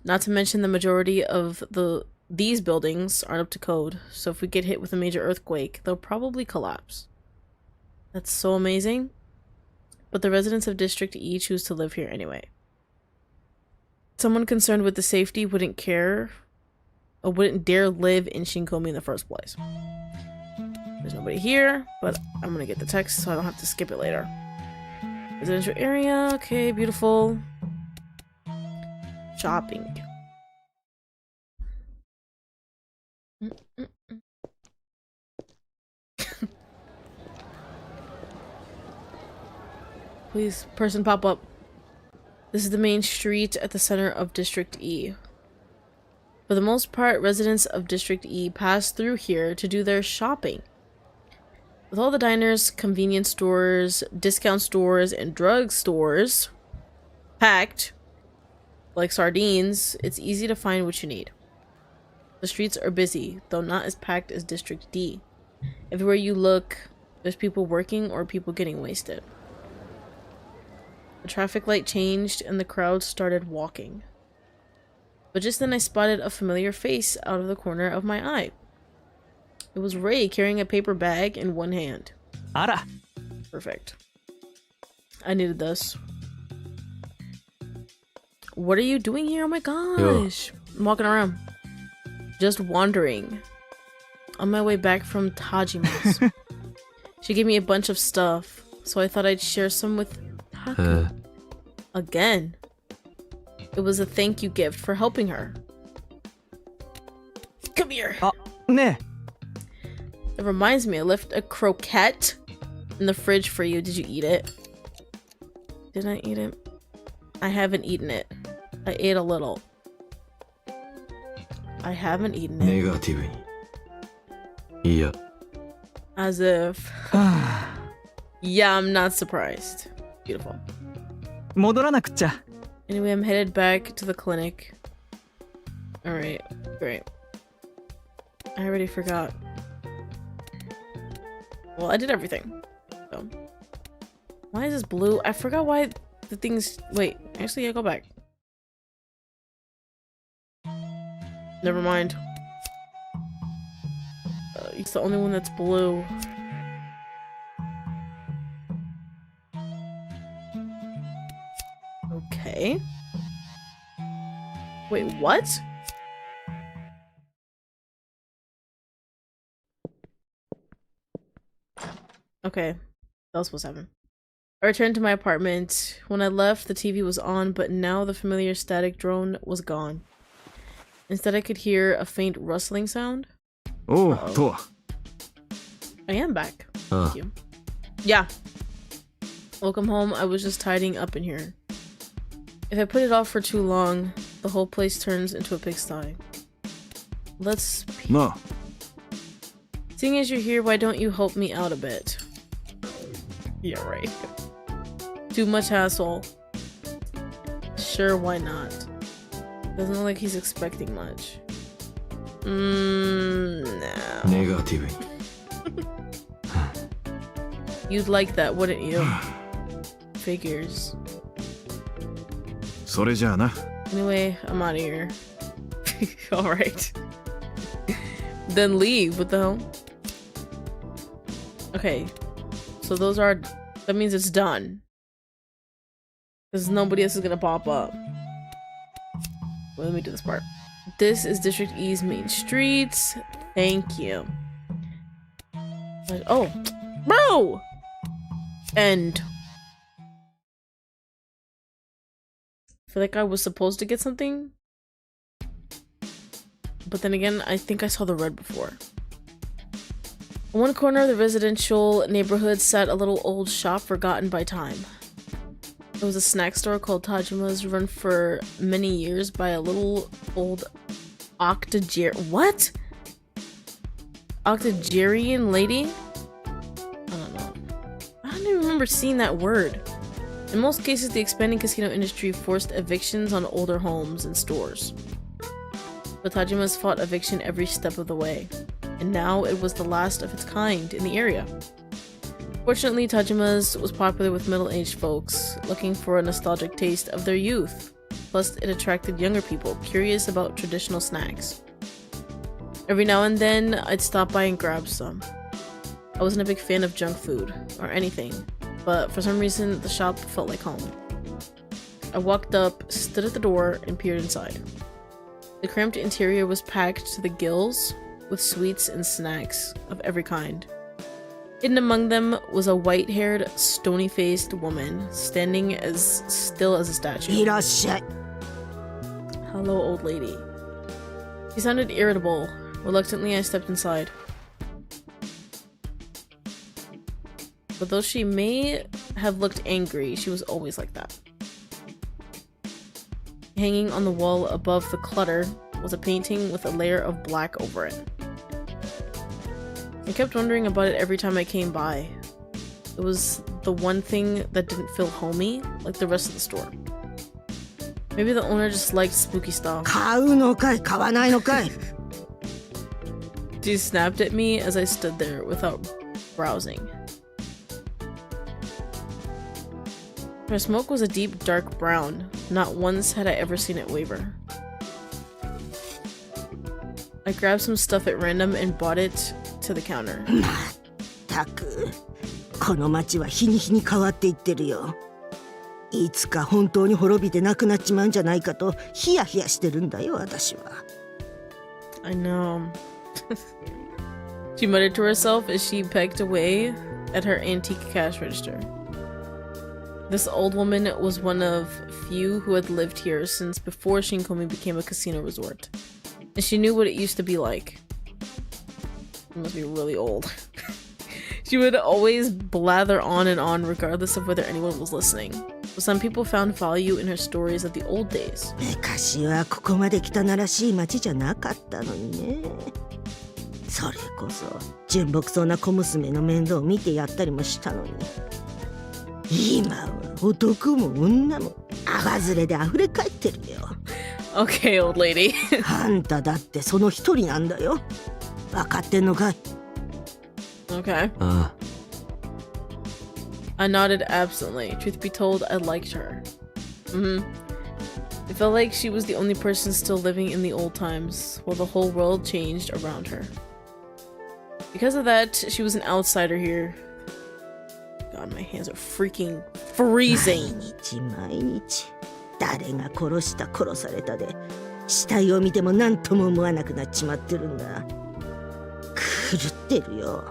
Not to mention the majority of these buildings aren't up to code, so if we get hit with a major earthquake, they'll probably collapse. That's so amazing. But the residents of District E choose to live here anyway. Someone concerned with the safety wouldn't dare live in Shinkomi in the first place. There's nobody here, but I'm gonna get the text so I don't have to skip it later. Residential area, okay, beautiful. Shopping. Please, person pop up. This is the main street at the center of District E. For the most part, residents of District E pass through here to do their shopping. With all the diners, convenience stores, discount stores, and drug stores packed like sardines, it's easy to find what you need. The streets are busy, though not as packed as District D. Everywhere you look, there's people working or people getting wasted. The traffic light changed and the crowd started walking. But just then I spotted a familiar face out of the corner of my eye. It was Rei carrying a paper bag in one hand. Ara! Perfect. I needed this. What are you doing here? Oh my gosh. I'm walking around. Just wandering. On my way back from Tajima's. She gave me a bunch of stuff, so I thought I'd share some with Taku. Again. It was a thank you gift for helping her. Come here. ね It reminds me, I left a croquette in the fridge for you. Did you eat it? Did I eat it? I haven't eaten it. I ate a little. I haven't eaten it. ネガティブに。いや、 As if. Yeah, I'm not surprised. Beautiful. 戻らなくっちゃ Anyway, I'm headed back to the clinic. Alright, great. I already forgot. Well, I did everything. So. Why is this blue? I forgot why the things... Wait, actually, I go back. Never mind. He's the only one that's blue. Okay. Wait, what? Okay, that was supposed to happen. I returned to my apartment. When I left, the TV was on, but now the familiar static drone was gone. Instead, I could hear a faint rustling sound. おう、とわ。 I am back. Thank you. Yeah. Welcome home. I was just tidying up in here. If I put it off for too long, the whole place turns into a pigsty. Let's... なあ、 Seeing as you're here, why don't you help me out a bit? Yeah, right. Too much hassle. Sure, why not? Doesn't look like he's expecting much. No. ネガティブに。 You'd like that, wouldn't you? Figures. それじゃあな。 Anyway, I'm out of here. Alright. Then leave. What the hell? Okay. So those are... That means it's done. Because nobody else is gonna pop up. Well, let me do this part. This is District E's main streets. Thank you. Oh. Bro! End. I feel like I was supposed to get something. But then again, I think I saw the red before. In one corner of the residential neighborhood sat a little old shop forgotten by time. It was a snack store called Tajima's, run for many years by a little old octogenarian lady? I don't know. I don't even remember seeing that word. In most cases, the expanding casino industry forced evictions on older homes and stores. But Tajima's fought eviction every step of the way, and now it was the last of its kind in the area. Fortunately, Tajima's was popular with middle-aged folks looking for a nostalgic taste of their youth. Plus, it attracted younger people curious about traditional snacks. Every now and then, I'd stop by and grab some. I wasn't a big fan of junk food, or anything, but for some reason, the shop felt like home. I walked up, stood at the door, and peered inside. The cramped interior was packed to the gills with sweets and snacks of every kind. Hidden among them was a white-haired, stony-faced woman standing as still as a statue. Hello, old lady. She sounded irritable. Reluctantly, I stepped inside. But though she may have looked angry, she was always like that. Hanging on the wall above the clutter was a painting with a layer of black over it. I kept wondering about it every time I came by. It was the one thing that didn't feel homey like the rest of the store. Maybe the owner just liked spooky stuff. She snapped at me as I stood there without browsing. Her smoke was a deep dark brown. Not once had I ever seen it waver. I grabbed some stuff at random and bought it to the counter. たく、この町は日に日に変わっていってるよ。いつか本当に滅びてなくなっちまうんじゃないかとヒヤヒヤしてるんだよ、私は。I know. She muttered to herself as she pecked away at her antique cash register. This old woman was one of few who had lived here since before Shinkomi became a casino resort. And she knew what it used to be like. It must be really old. She would always blather on and on regardless of whether anyone was listening. But some people found value in her stories of the old days. 昔はここまで汚らしい町じゃなかったのにね。それこそ純朴そうな小娘の面倒を見てやったりもしたのに。今は男も女も泡ずれで溢れ返ってるよ。Okay, old lady. あんただってその一人なんだよ。分かってんのかい？ Okay. I nodded absently. Truth be told, I liked her. It felt like she was the only person still living in the old times, while the whole world changed around her. Because of that, she was an outsider here. God, my hands are freaking freezing. 毎日誰が殺した殺されたで死体を見ても何とも思わなくなっちまってるんだ。狂ってるよ。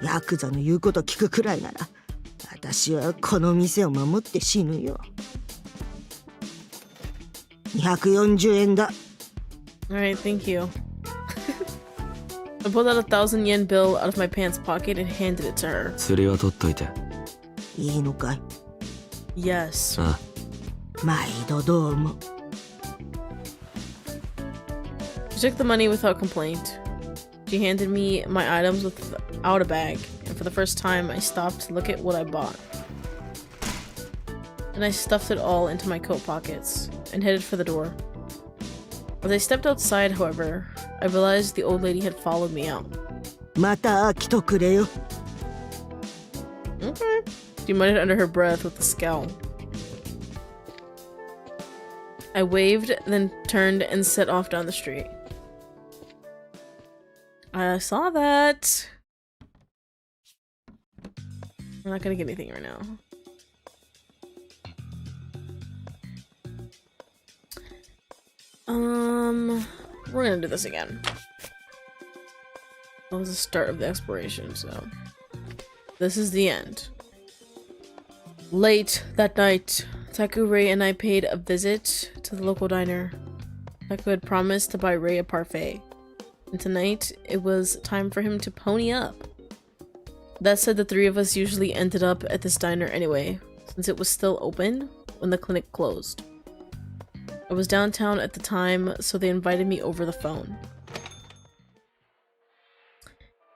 ヤクザの言うこと聞くくらいなら私はこの店を守って死ぬよ。240円だ。Alright, thank you. I pulled out a 1,000 yen bill out of my pants pocket and handed it to her. 釣りは取っといて。いいのかい？ Yes. 毎度どうも。She took the money without complaint. She handed me my items without a bag, and for the first time I stopped to look at what I bought. And I stuffed it all into my coat pockets and headed for the door. As I stepped outside, however, I realized the old lady had followed me out. また来とくれよ。 Okay. She muttered under her breath with a scowl. I waved, then turned and set off down the street. I saw that. I'm not gonna get anything right now. We're gonna do this again. That was the start of the exploration, so this is the end. Late that night, Taku, Ray, and I paid a visit to the local diner. Taku had promised to buy Ray a parfait, and tonight it was time for him to pony up. That said, the three of us usually ended up at this diner anyway, since it was still open when the clinic closed. I was downtown at the time, so they invited me over the phone.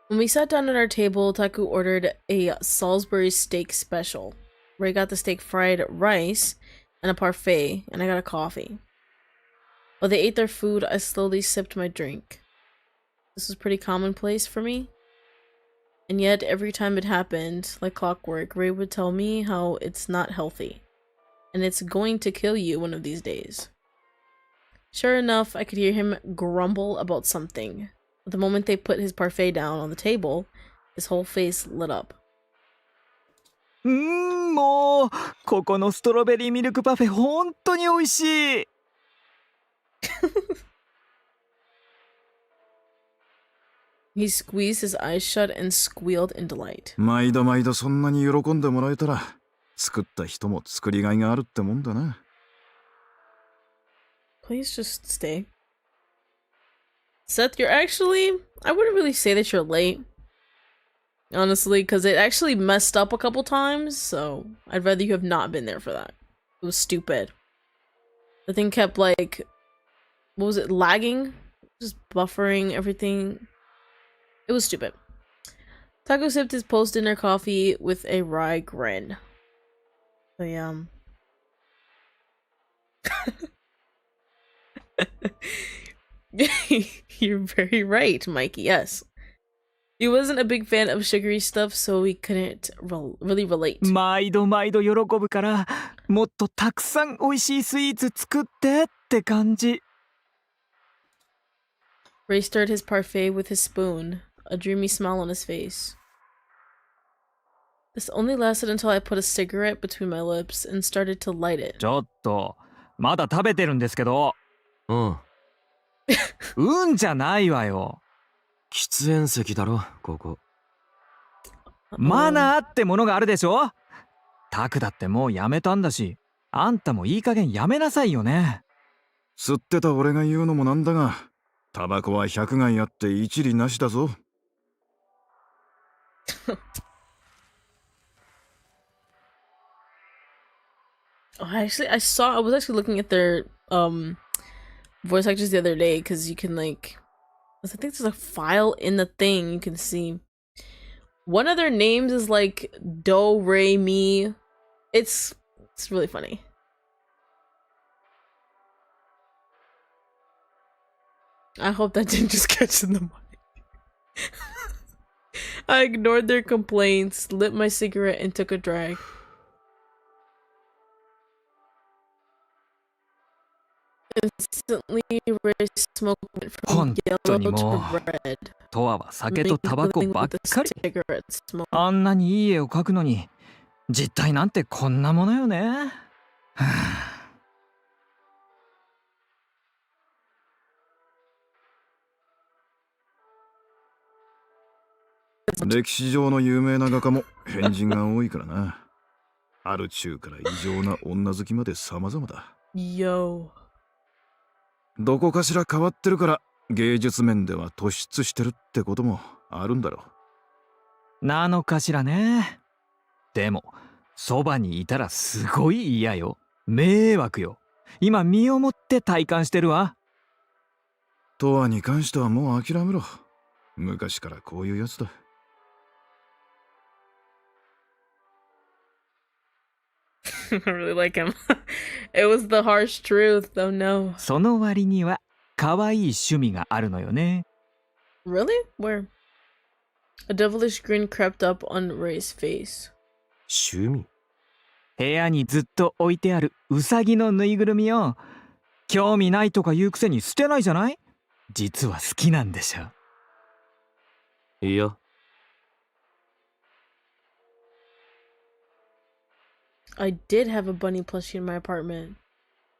When we sat down at our table, Taku ordered a Salisbury steak special. Ray got the steak fried rice and a parfait, and I got a coffee. While they ate their food, I slowly sipped my drink. This was pretty commonplace for me. And yet, every time it happened, like clockwork, Ray would tell me how it's not healthy. And it's going to kill you one of these days. Sure enough, I could hear him grumble about something. But the moment they put his parfait down on the table, his whole face lit up. もうここのストロベリーミルクパフェ本当に美味しい。He squeezed his eyes shut and squealed in delight. 毎度毎度そんなに喜んでもらえたら作った人も作りがいがあるってもんだな。Please just stay. Seth, you're actually... I wouldn't really say that you're late. Honestly, because it actually messed up a couple times, so I'd rather you have not been there for that. It was stupid. The thing kept, like... What was it? Lagging? Just buffering everything. It was stupid. Taco sipped his post-dinner coffee with a wry grin. So, yeah. You're very right, Mikey. Yes. He wasn't a big fan of sugary stuff, so he couldn't really relate. 毎度毎度喜ぶからもっとたくさん美味しいスイーツ作ってって感じ。Ray stirred his parfait with his spoon, a dreamy smile on his face. This only lasted until I put a cigarette between my lips and started to light it. ちょっとまだ食べてるんですけど。うん。うんじゃないわよ。喫煙席だろ、ここ。マナーってものがあるでしょ。タクだってもうやめたんだし、あんたもいい加減やめなさいよね。吸ってた俺が言うのもなんだが、タバコは100害あって一理なしだぞ。Oh, I was actually looking at their voice actors the other day because you can like, I think there's a file in the thing you can see. One of their names is like Do Re Mi. It's really funny. I hope that didn't just catch in the mic. I ignored their complaints, lit my cigarette, and took a drag. Instantly, Ray smoke went from yellow to red. トアは酒とタバコばっかり。 Cigarette smoke. あんなにいい絵を描くのに、実態なんてこんなものよね。はあ、歴史上の有名な画家も変人が多いからな。ある中から異常な女好きまで様々だ。Yo. どこかしら変わってるから芸術面では突出してるってこともあるんだろなのかしらね。でもそばにいたらすごい嫌よ。迷惑よ。今身をもって体感してるわ。トアに関してはもう諦めろ。昔からこういうやつだ。I really like him. It was the harsh truth, though. No. その割には可愛い趣味があるのよね。 Really? Where? A devilish grin crept up on Ray's face. 趣味？部屋にずっと置いてあるウサギのぬいぐるみよ。興味ないとか言うくせに捨てないじゃない。実は好きなんでしょ。いや。I did have a bunny plushie in my apartment,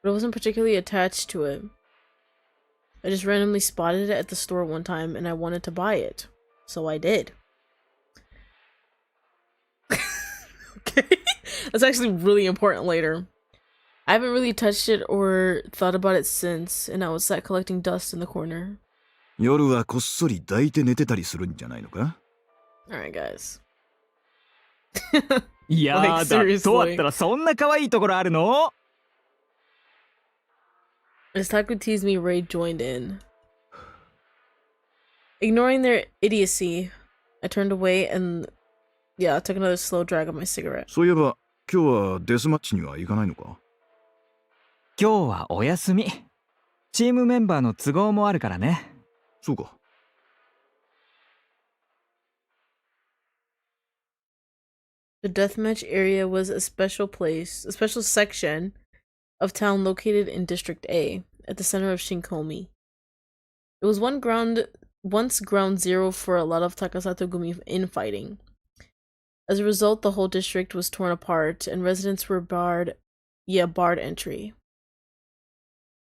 but I wasn't particularly attached to it. I just randomly spotted it at the store one time and I wanted to buy it, so I did. Okay, that's actually really important later. I haven't really touched it or thought about it since, and I was sat collecting dust in the corner. 夜はこっそり抱いて寝てたりするんじゃないのか？ Alright, guys. いやだ、 seriously. とあったらそんな可愛いところあるの？ As Taku teased me, Ray joined in. Ignoring their idiocy, I turned away and, yeah, took another slow drag of my cigarette. そういえば今日はデスマッチには行かないのか？今日はお休み。チームメンバーの都合もあるからね。そうか。The deathmatch area was a special section of town located in District A, at the center of Shinkomi. It was once ground zero for a lot of Takasato Gumi infighting. As a result, the whole district was torn apart, and residents were barred entry.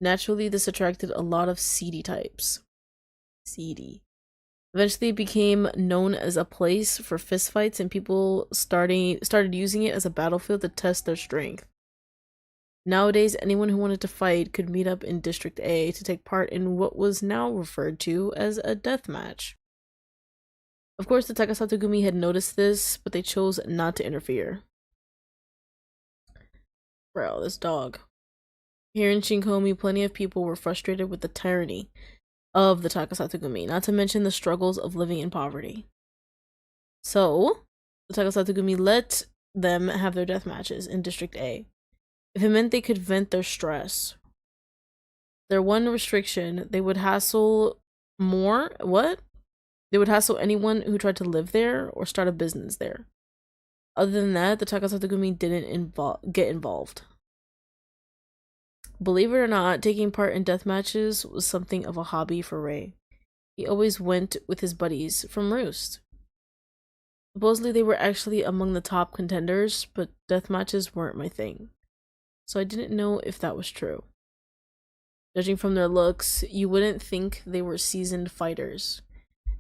Naturally, this attracted a lot of seedy types. Seedy. Eventually, it became known as a place for fistfights, and people started using it as a battlefield to test their strength. Nowadays, anyone who wanted to fight could meet up in District A to take part in what was now referred to as a death match. Of course, the Takasato Gumi had noticed this, but they chose not to interfere. Bro, this dog. Here in Shinkomi, plenty of people were frustrated with the tyranny of the Takasato Gumi, not to mention the struggles of living in poverty. So, the Takasato Gumi let them have their death matches in District A, if it meant they could vent their stress. Their one restriction, they would hassle They would hassle anyone who tried to live there or start a business there. Other than that, the Takasato Gumi didn't get involved. Believe it or not, taking part in death matches was something of a hobby for Ray. He always went with his buddies from Roost. Supposedly they were actually among the top contenders, but death matches weren't my thing. So I didn't know if that was true. Judging from their looks, you wouldn't think they were seasoned fighters.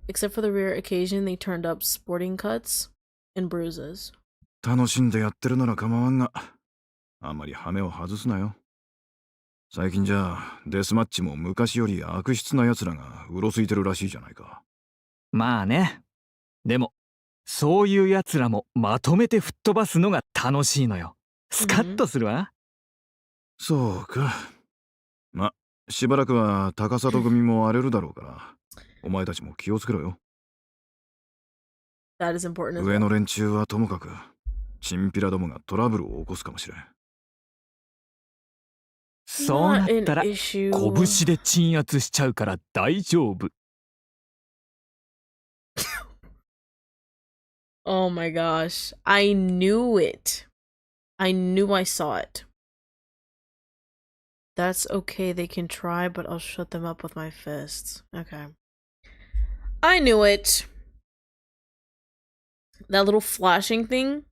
Except for the rare occasion they turned up sporting cuts and bruises. 楽しんでやってるなら構わんが、あまり羽目を外すなよ。最近じゃデスマッチも昔より悪質な奴らがうろついてるらしいじゃないか。まあね。でも、そういう奴らもまとめて吹っ飛ばすのが楽しいのよ。スカッとするわ。そうか。ま、しばらくは高里組も荒れるだろうから、お前たちも気をつけろよ。That is important as 上 well. の連中はともかく、チンピラどもがトラブルを起こすかもしれん。そうなったら、 Not an issue. 拳で鎮圧しちゃうから大丈夫。Oh my gosh. I knew it. I knew I saw it. That's okay, they can try, but I'll shut them up with my fists. Okay. I knew it. That little flashing thing?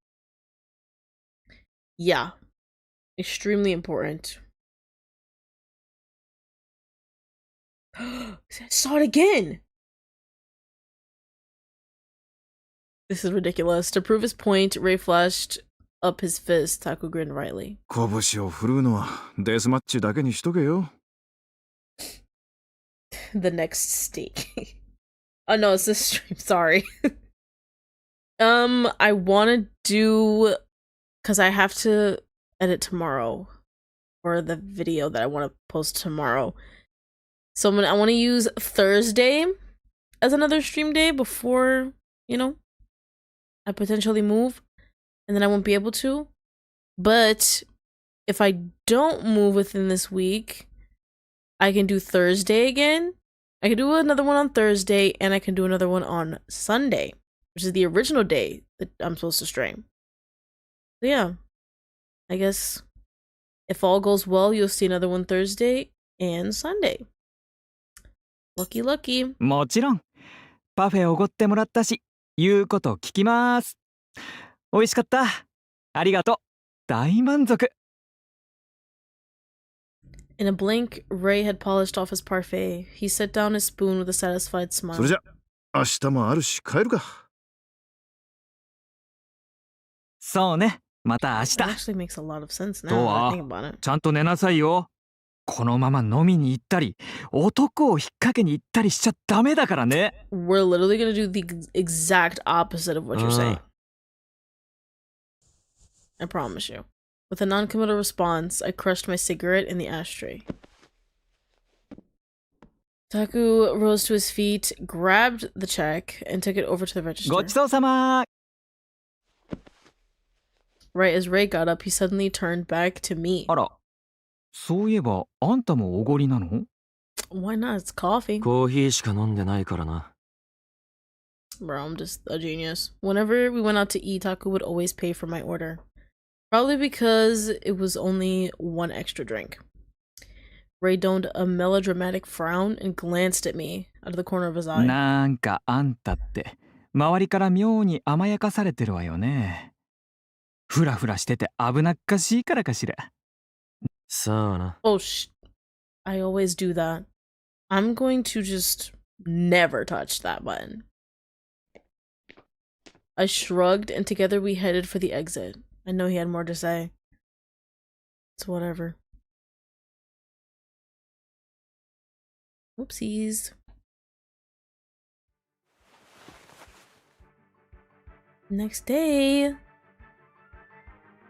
Yeah. Extremely important. I saw it again! This is ridiculous. To prove his point, Ray flashed up his fist. Taku grinned wryly. 拳を振るうのはデスマッチだけにしとけよ。The next steak. Oh no, it's this stream. Sorry. I want to do, because I have to edit tomorrow for the video that I want to post tomorrow. So I want to use Thursday as another stream day before, you know, I potentially move, and then I won't be able to. But if I don't move within this week, I can do Thursday again. I can do another one on Thursday, and I can do another one on Sunday, which is the original day that I'm supposed to stream. So yeah, I guess if all goes well, you'll see another one Thursday and Sunday. Lucky, lucky. もちろん。パフェおごってもらったし、言うこと聞きます。美味しかった。ありがとう。大満足。In a blink, Ray had polished off his parfait. He set down his spoon with a satisfied それ smile. じゃ、明日もあるし帰るか。そうね。また明 That 日。 actually makes a lot of sense now どう that I は think about it. ちゃんと寝なさいよ。このまま飲みに行ったり、男を引っ掛けに行ったりしちゃダメだからね。We're literally gonna do the exact opposite of what you're saying. I promise you. With a non-committal response, I crushed my cigarette in the ashtray. Taku rose to his feet, grabbed the check, and took it over to the ご register. ちそうさま。 Right as Ray got up, he suddenly turned back to me. あら、そういえばあんたもおごりなの？ Why not? It's coffee. コーヒーしか飲んでないからな。 Bro, I'm just a genius. Whenever we went out to eat, Taku would always pay for my order. Probably because it was only one extra drink. Ray donned a melodramatic frown and glanced at me out of the corner of his eye. なんかあんたって周りから妙に甘やかされてるわよね。フラフラしてて危なっかしいからかしら。さあな。 Oh, I always do that. I'm going to just never touch that button. I shrugged, and together we headed for the exit. I know he had more to say. It's whatever. Oopsies. Next day.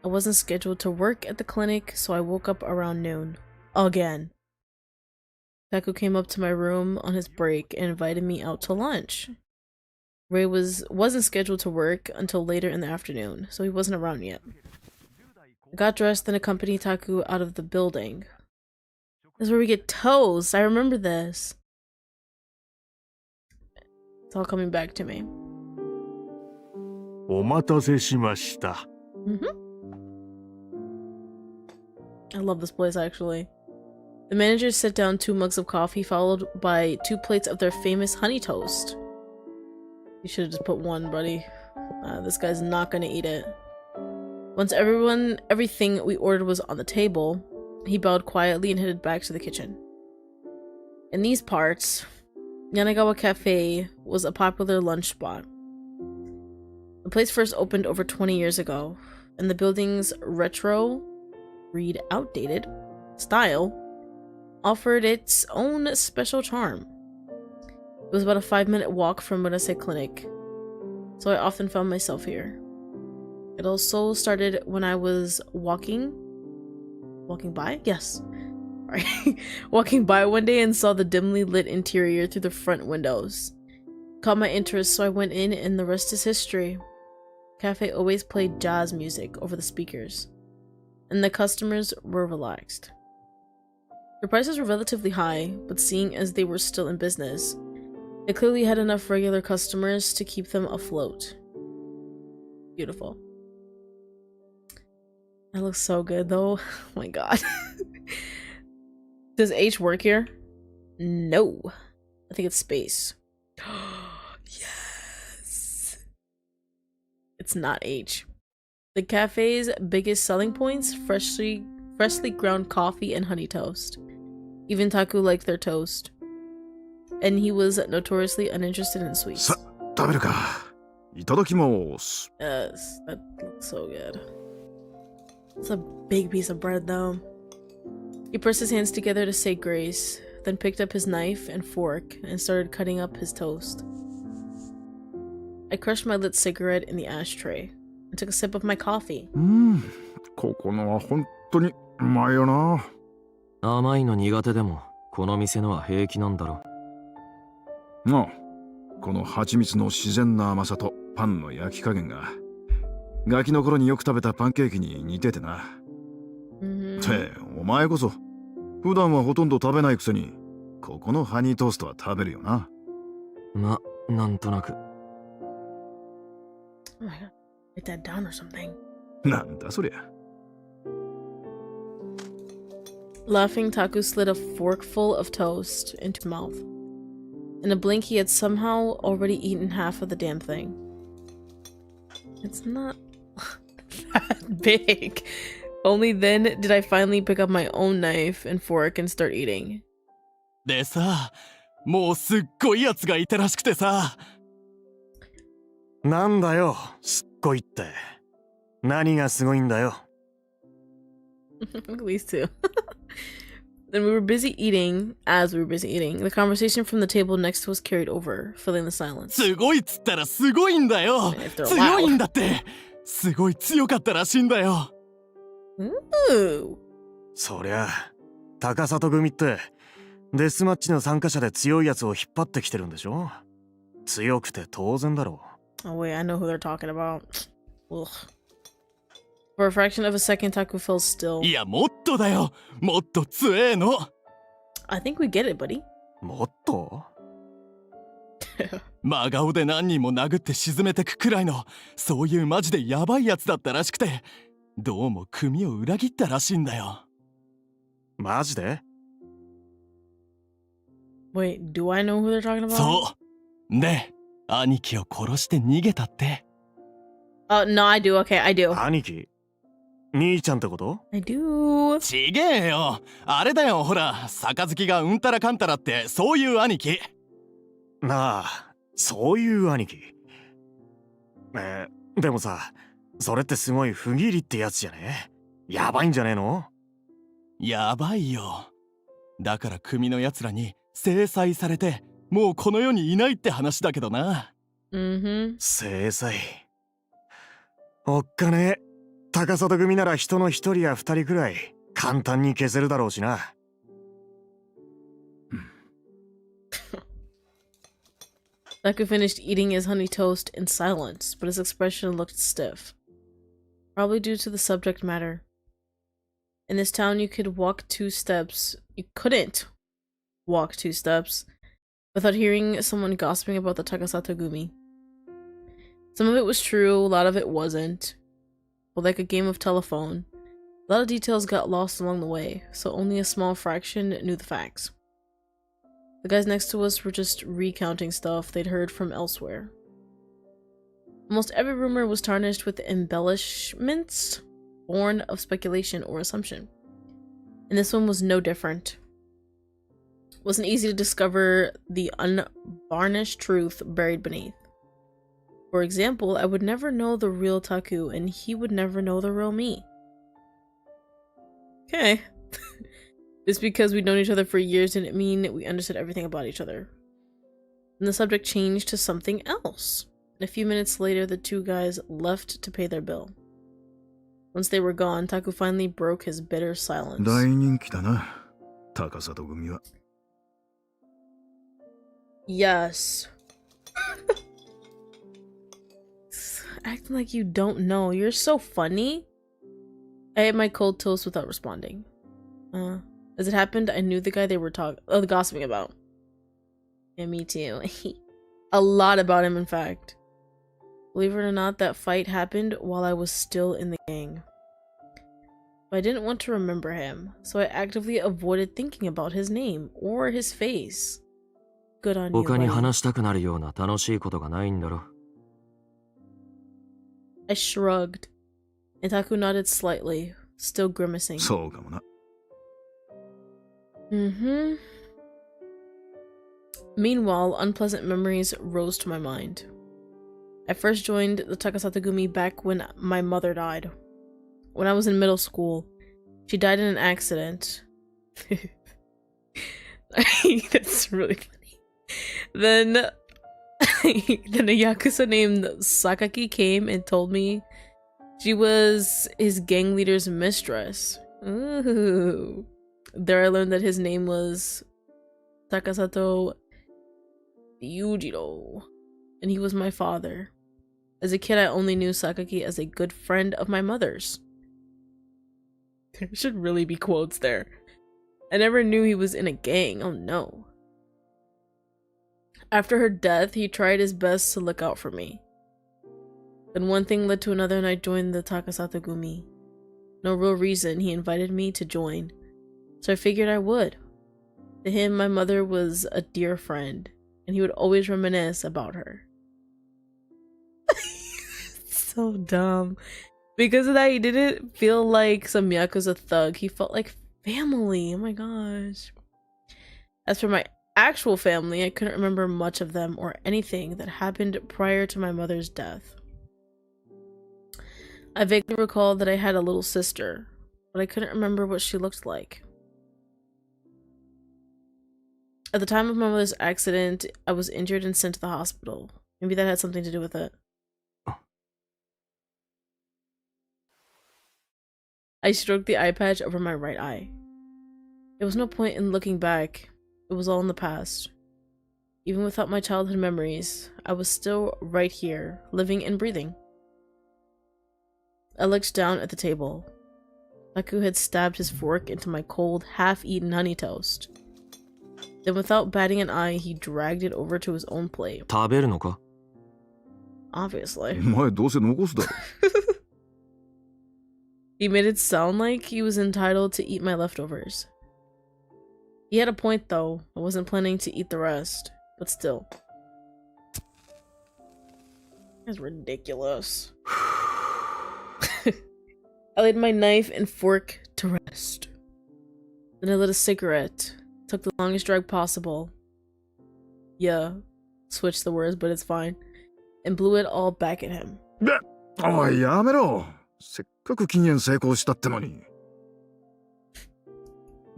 I wasn't scheduled to work at the clinic, so I woke up around noon. Again. Taku came up to my room on his break and invited me out to lunch. Ray wasn't scheduled to work until later in the afternoon, so he wasn't around yet. I got dressed and accompanied Taku out of the building. This is where we get toast. I remember this. It's all coming back to me. お待たせしました。 I love this place, actually. The managers set down 2 mugs of coffee, followed by 2 plates of their famous honey toast. You should have just put 1, buddy. This guy's not gonna eat it. Once everything we ordered was on the table, he bowed quietly and headed back to the kitchen. In these parts, Yanagawa Cafe was a popular lunch spot. The place first opened over 20 years ago, and the building's retro, read outdated, style offered its own special charm. It was about a 5-minute walk from Murase Clinic, so I often found myself here. It also started when I was walking by? Yes. Right. Walking by one day and saw the dimly lit interior through the front windows. Caught my interest, so I went in, and the rest is history. Cafe always played jazz music over the speakers, and the customers were relaxed. The prices were relatively high, but seeing as they were still in business, they clearly had enough regular customers to keep them afloat. Beautiful. That looks so good though. Oh my god. Does H work here? No. I think it's space. Yes. It's not H. The cafe's biggest selling points: freshly ground coffee and honey toast. Even Taku liked their toast, and he was notoriously uninterested in sweets. さ、食べるか。いただきます。 Yes, that looks so good. It's a big piece of bread though. He pressed his hands together to say grace, then picked up his knife and fork and started cutting up his toast. I crushed my lit cigarette in the ashtray and took a sip of my coffee. ここのは本当にうまいよな。甘いの苦手でもこの店のは平気なんだろ。なあ、この蜂蜜の自然な甘さとパンの焼き加減がガキの頃によく食べたパンケーキに似ててな。ってお前こそ普段はほとんど食べないくせにここのハニートーストは食べるよな。ま、なんとなく。Oh my god, write that down or something. なんだそりゃ。Laughing, Taku slid a forkful of toast into his mouth. In a blink, he had somehow already eaten half of the damn thing. It's not that big. Only then did I finally pick up my own knife and fork and start eating. でさ、もうすっごいやつがいたらしくてさ。なんだよ、すっごいって。何がすごいんだよ。Look at these two. Then we were busy eating. As we were busy eating, the conversation from the table next to us carried over, filling the silence. すごいっつったらすごいんだよ。 If they're 強いん loud. だって。すごい強かったらしいんだよ。Ooh. そりゃ、高里組ってデスマッチの参加者で強いやつを引っ張ってきてるんでしょ。強くて当然だろう。Oh wait, I know who they're talking about. Ugh. For a fraction of a second, Taku fell still. いや、もっとだよ。もっと強えの。I think we get it, buddy. もっと真顔で何人も殴って沈めてくくらいの、そういうマジでヤバいやつだったらしくて、どうも組を裏切ったらしいんだよ。マジで Wait, do I know who they're talking about? そう。で、兄貴を殺して逃げたって。Oh, no, I do. Okay, I do. 兄貴兄ちゃんってこと I do. ちげえよ。あれだよ、ほら、杯がうんたらかんたらってそういう兄貴。なあ、そういう兄貴。でもさ、それってすごい不義理ってやつじゃね？やばいんじゃねえの？やばいよ。だから組のやつらに制裁されて、もうこの世にいないって話だけどな。制裁。おっかねえ。高里組なら人の一人や二人くらい簡単に消せるだろうしな。Taku finished eating his honey toast in silence, but his expression looked stiff. Probably due to the subject matter. In this town, you couldn't walk 2 steps without hearing someone gossiping about the Takasato Gumi. Some of it was true, a lot of it wasn't. But like a game of telephone, a lot of details got lost along the way, so only a small fraction knew the facts. The guys next to us were just recounting stuff they'd heard from elsewhere. Almost every rumor was tarnished with embellishments born of speculation or assumption. And this one was no different. Wasn't easy to discover the unvarnished truth buried beneath. For example, I would never know the real Taku, and he would never know the real me. Okay. Just because we'd known each other for years didn't mean we understood everything about each other. And the subject changed to something else. And a few minutes later, the two guys left to pay their bill. Once they were gone, Taku finally broke his bitter silence. 大人気だな、高里組は。 Yes. Acting like you don't know. You're so funny. I ate my cold toast without responding. As it happened, I knew the guy they were gossiping about. Yeah, me too. A lot about him, in fact. Believe it or not, that fight happened while I was still in the gang. But I didn't want to remember him, so I actively avoided thinking about his name or his face. Good on you, 他に buddy. 話したくなるような楽しいことがないんだろ。 I shrugged, and Taku nodded slightly, still grimacing. そうかもな。 Meanwhile, unpleasant memories rose to my mind. I first joined the Takasatagumi back when my mother died. When I was in middle school, she died in an accident. That's really funny. Then a Yakuza named Sakaki came and told me she was his gang leader's mistress. Ooh. There I learned that his name was Takasato Yujiro, and he was my father. As a kid, I only knew Sakaki as a good friend of my mother's. There should really be quotes there. I never knew he was in a gang. Oh no. After her death, he tried his best to look out for me. Then one thing led to another and I joined the Takasatagumi. No real reason, he invited me to join. So I figured I would. To him, my mother was a dear friend, and he would always reminisce about her. So dumb. Because of that, he didn't feel like some Yakuza thug. He felt like family. Oh my gosh. As for my actual family, I couldn't remember much of them or anything that happened prior to my mother's death. I vaguely recall that I had a little sister, but I couldn't remember what she looked like. At the time of my mother's accident, I was injured and sent to the hospital. Maybe that had something to do with it. I stroked the eye patch over my right eye. There was no point in looking back. It was all in the past. Even without my childhood memories, I was still right here, living and breathing. I looked down at the table. Taku had stabbed his fork into my cold, half-eaten honey toast. Then without batting an eye, he dragged it over to his own plate. 食べるのか? Obviously. お前どうせ残すだろ。 He made it sound like he was entitled to eat my leftovers. He had a point though. I wasn't planning to eat the rest. But still. That's ridiculous. I laid my knife and fork to rest. Then I lit a cigarette. Took the longest drag possible. Yeah. Switched the words, but it's fine. And blew it all back at him. おい、やめろ。せっかく禁煙成功したってのに。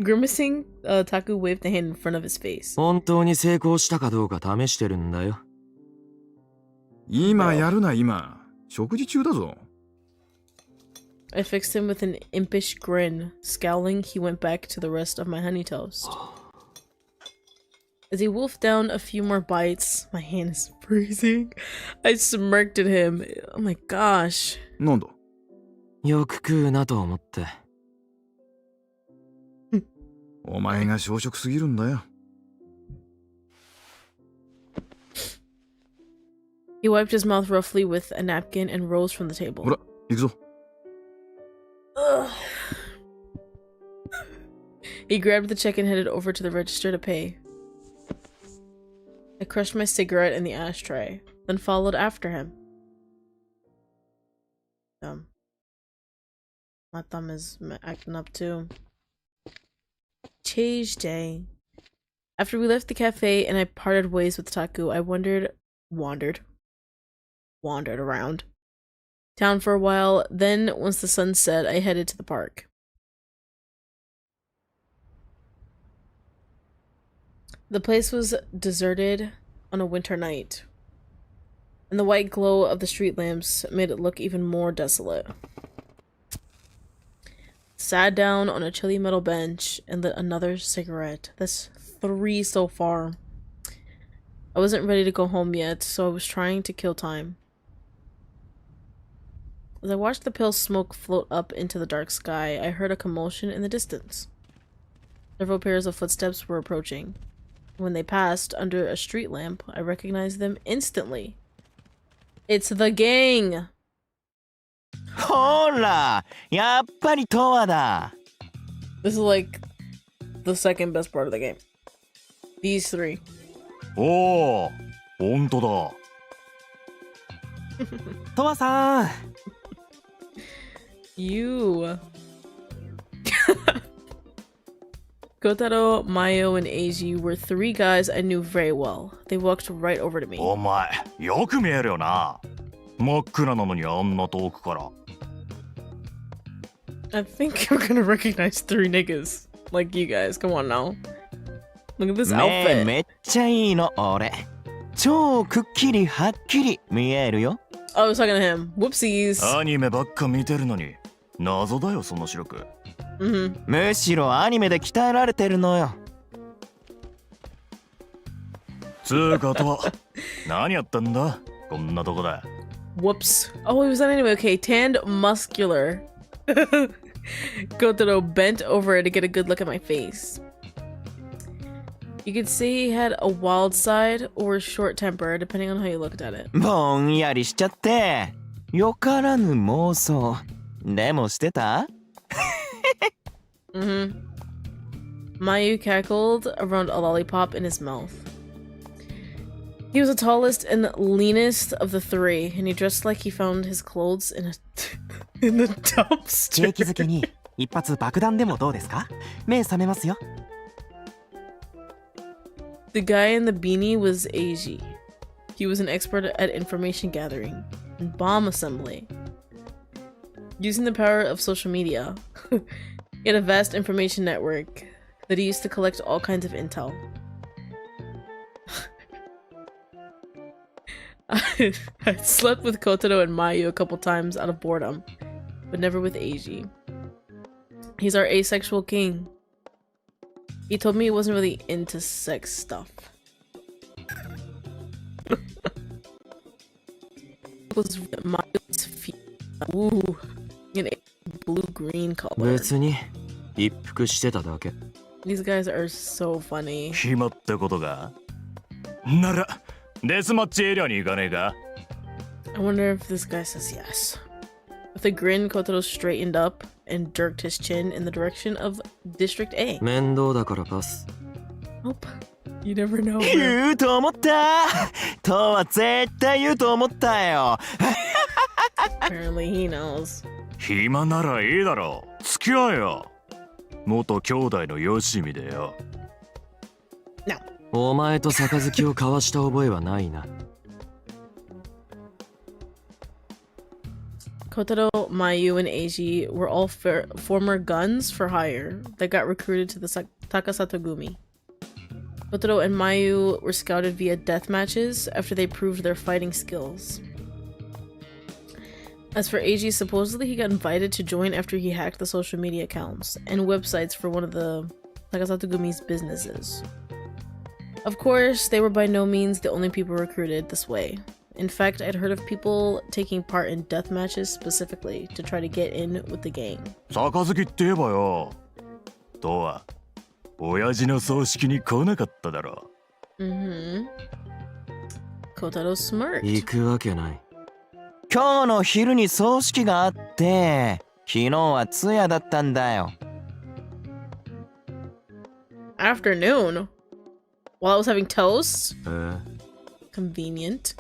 Grimacing, Taku waved a hand in front of his face. 本当に成功したかどうか試してるんだよ。今やるな、今。食事中だぞ。 I fixed him with an impish grin. Scowling, he went back to the rest of my honey toast. As he wolfed down a few more bites, my hand is freezing. I smirked at him. Oh my gosh. なんだ? よく食うなと思って。お前が小食すぎるんだよ。 He wiped his mouth roughly with a napkin and rose from the table. ほら、行くぞ。 Ugh. He grabbed the check and headed over to the register to pay. I crushed my cigarette in the ashtray, then followed after him. My thumb is acting up too. Tuesday. After we left the cafe and I parted ways with Taku, I wandered around town for a while. Then, once the sun set, I headed to the park. The place was deserted on a winter night, and the white glow of the street lamps made it look even more desolate. Sat down on a chilly metal bench and lit another cigarette. That's 3 so far. I wasn't ready to go home yet, so I was trying to kill time. As I watched the pale smoke float up into the dark sky, I heard a commotion in the distance. Several pairs of footsteps were approaching. When they passed under a street lamp, I recognized them instantly. It's the gang! ほら、やっぱりトワだ。 This is like the second best part of the game. These 3. おお、ほんとだ。トワさん。You. Kotaro, Mayo, and Eiji were 3 guys I knew very well. They walked right over to me. お前、よく見えるよな。真っ暗なのにあんな遠くから。I think you're gonna recognize 3 niggas. Like you guys. Come on now. Look at this ねえ、 outfit. めっちゃいいの、俺。超くっきりはっきり見えるよ。 Oh, I was talking to him. Whoopsies. アニメばっか見てるのに、謎だよ、その視力。むしろアニメで鍛えられてるのよ。つうかとは、何やったんだこんなとこだ。 Whoops. Oh, it was that anyway. Okay, tanned muscular. Kotaro bent over to get a good look at my face. You could say he had a wild side or a short temper, depending on how you looked at it. ぼんやりしちゃって。よからぬ妄想。でもしてた？ Mayu cackled around a lollipop in his mouth. He was the tallest and leanest of the 3, and he dressed like he found his clothes in a in the 景 dumpster. 気づけに一発爆弾でもどうですか？目覚めますよ。 The guy in the beanie was Eiji. He was an expert at information gathering and bomb assembly. Using the power of social media, he had a vast information network that he used to collect all kinds of intel. I slept with Kotaro and Mayu a couple times out of boredom, but never with Eiji. He's our asexual king. He told me he wasn't really into sex stuff. Was Mayu's feet. Ooh, in a blue-green color. 別に一服してただけ。 These guys are so funny. 暇ってことがなら、デスマッチエリアに行かねえか I wonder if this guy says yes. With a grin, Kotaro straightened up and jerked his chin in the direction of District A. 面倒だからパス。 Nope. You never know. bro. 言うと思った。とは絶対言うと思ったよ。 Apparently he knows. 暇ならいいだろう。付き合えよ。元兄弟のよしみでよ。No. お前と杯を交わした覚えはないな。 Kotaro, Mayu, and Eiji were all former guns for hire that got recruited to the Takasatogumi. Kotaro and Mayu were scouted via death matches after they proved their fighting skills. As for Eiji, supposedly he got invited to join after he hacked the social media accounts and websites for one of the Takasatogumi's businesses. Of course, they were by no means the only people recruited this way. In fact, I'd heard of people taking part in death matches specifically to try to get in with the gang. 杯って言えばよ。とは、親父の葬式に来なかっただろ。Kotaro smirked. 行くわけない。今日の昼に葬式があって、昨日は通夜だったんだよ。Afternoon? While I was having toast? Convenient.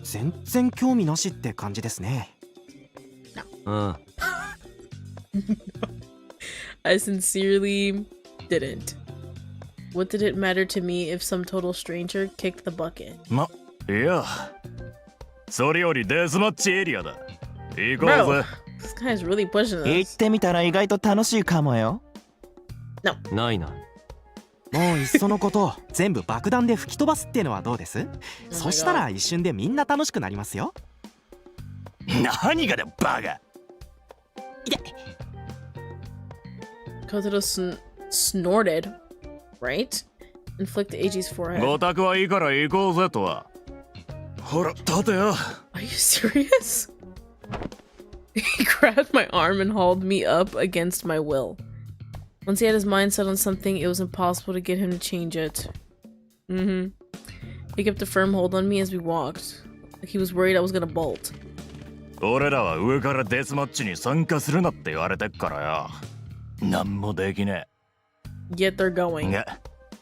全然興味なしって感じですね。ああ。I sincerely didn't. What did it matter to me if some total stranger kicked the bucket? いや、それよりデスマッチエリアだ。行こう Bro, ぜ。 this guy's really pushing 行っ us. てみたら意外と楽しいかもよ。ないな。もういっそのこと全部爆弾で吹き飛ばすってのはどうです Oh my そしたら一瞬でみんな楽しくなりますよ。何がだ、バカ。 Kotaro snorted, right? Inflict AG's forehead. ごたくはいいから行こうぜとは。ほら、立てよ。 Are you serious? He grabbed my arm and hauled me up against my will. Once he had his mind set on something, it was impossible to get him to change it. He kept a firm hold on me as we walked, like he was worried I was gonna bolt. 俺らは上からデスマッチに参加するなって言われてっからよ。なんもできね Yet they're え。 going. が、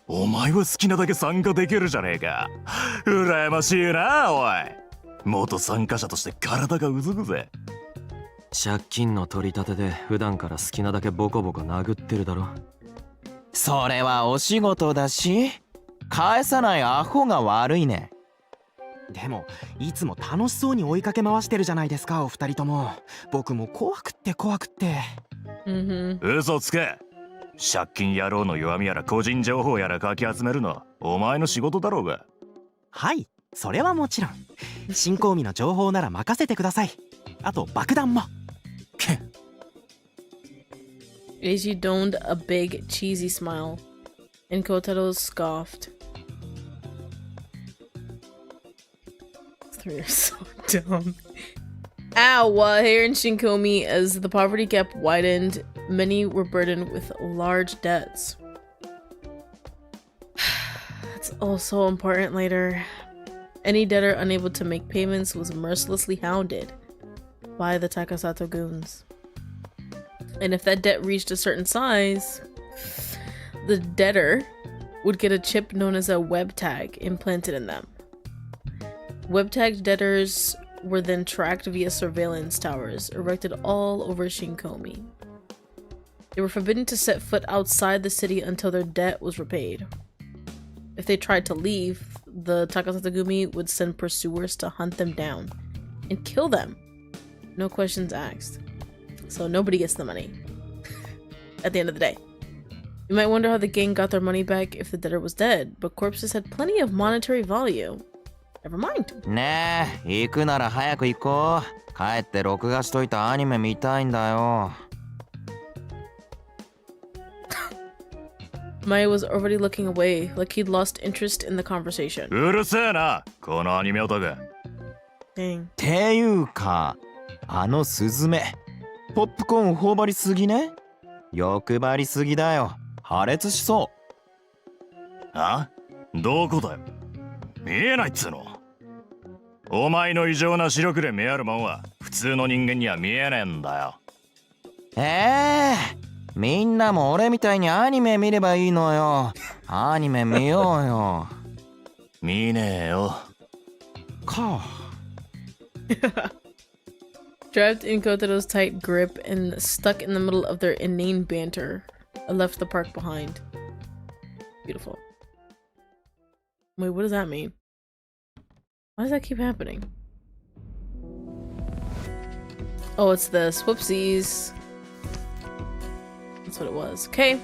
お前は好きなだけ参加できるじゃねえか。羨ましいな、おい。元参加者として体がうずくぜ。借金の取り立てで普段から好きなだけボコボコ殴ってるだろ。それはお仕事だし、返さないアホが悪いね。でもいつも楽しそうに追いかけ回してるじゃないですか、お二人とも。僕も怖くって怖くって。嘘つけ。借金野郎の弱みやら個人情報やらかき集めるのお前の仕事だろうが。はい、それはもちろん。新興味の情報なら任せてください。あと爆弾も。Eiji donned a big, cheesy smile, and Kotaro scoffed. Three are so dumb. Ow! Here in Shinkomi, as the poverty gap widened, many were burdened with large debts. That's also important later. Any debtor unable to make payments was mercilessly hounded by the Takasato goons. And if that debt reached a certain size, the debtor would get a chip known as a web tag implanted in them. Web tagged debtors were then tracked via surveillance towers erected all over Shinkomi. They were forbidden to set foot outside the city until their debt was repaid. If they tried to leave, the Takasatogumi would send pursuers to hunt them down and kill them. No questions asked. So nobody gets the money at the end of the day. You might wonder how the gang got their money back if the debtor was dead, but corpses had plenty of monetary value. Never mind. ねえ、行くなら早く行こう。帰って録画しといたアニメ見たいんだよ。Maya was already looking away, like he'd lost interest in the conversation. うるせえな、このアニメオタク。 Dang. ていうか、あのスズメ、ポップコーン頬張りすぎね。欲張りすぎだよ。破裂しそう。あ？どこだよ。見えないっつうの。お前の異常な視力で見えるもんは普通の人間には見えねえんだよ。みんなも俺みたいにアニメ見ればいいのよ。アニメ見ようよ。見ねえよ。か。Trapped in Kotaro's tight grip and stuck in the middle of their inane banter, I left the park behind. Beautiful. Wait, what does that mean? Why does that keep happening? Oh, it's this. Whoopsies. That's what it was. Okay.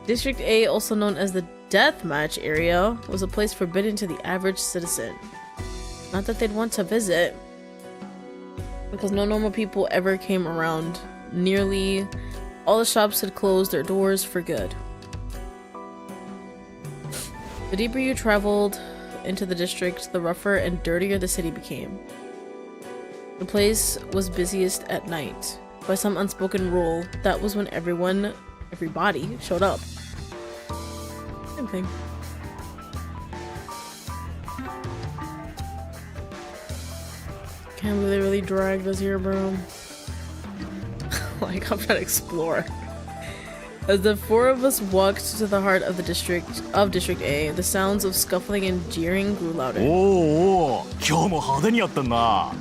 District A, also known as the Deathmatch area, was a place forbidden to the average citizen. Not that they'd want to visit, because no normal people ever came around. Nearly all the shops had closed their doors for good. The deeper you traveled into the district, the rougher and dirtier the city became. The place was busiest at night. By some unspoken rule, that was when everybody showed up. Same thing. Can't believe they really dragged us here, bro. Like, I'm trying to explore. As the four of us walked to the heart of the District A, the sounds of scuffling and jeering grew louder. おお、今日も派手にやったんな。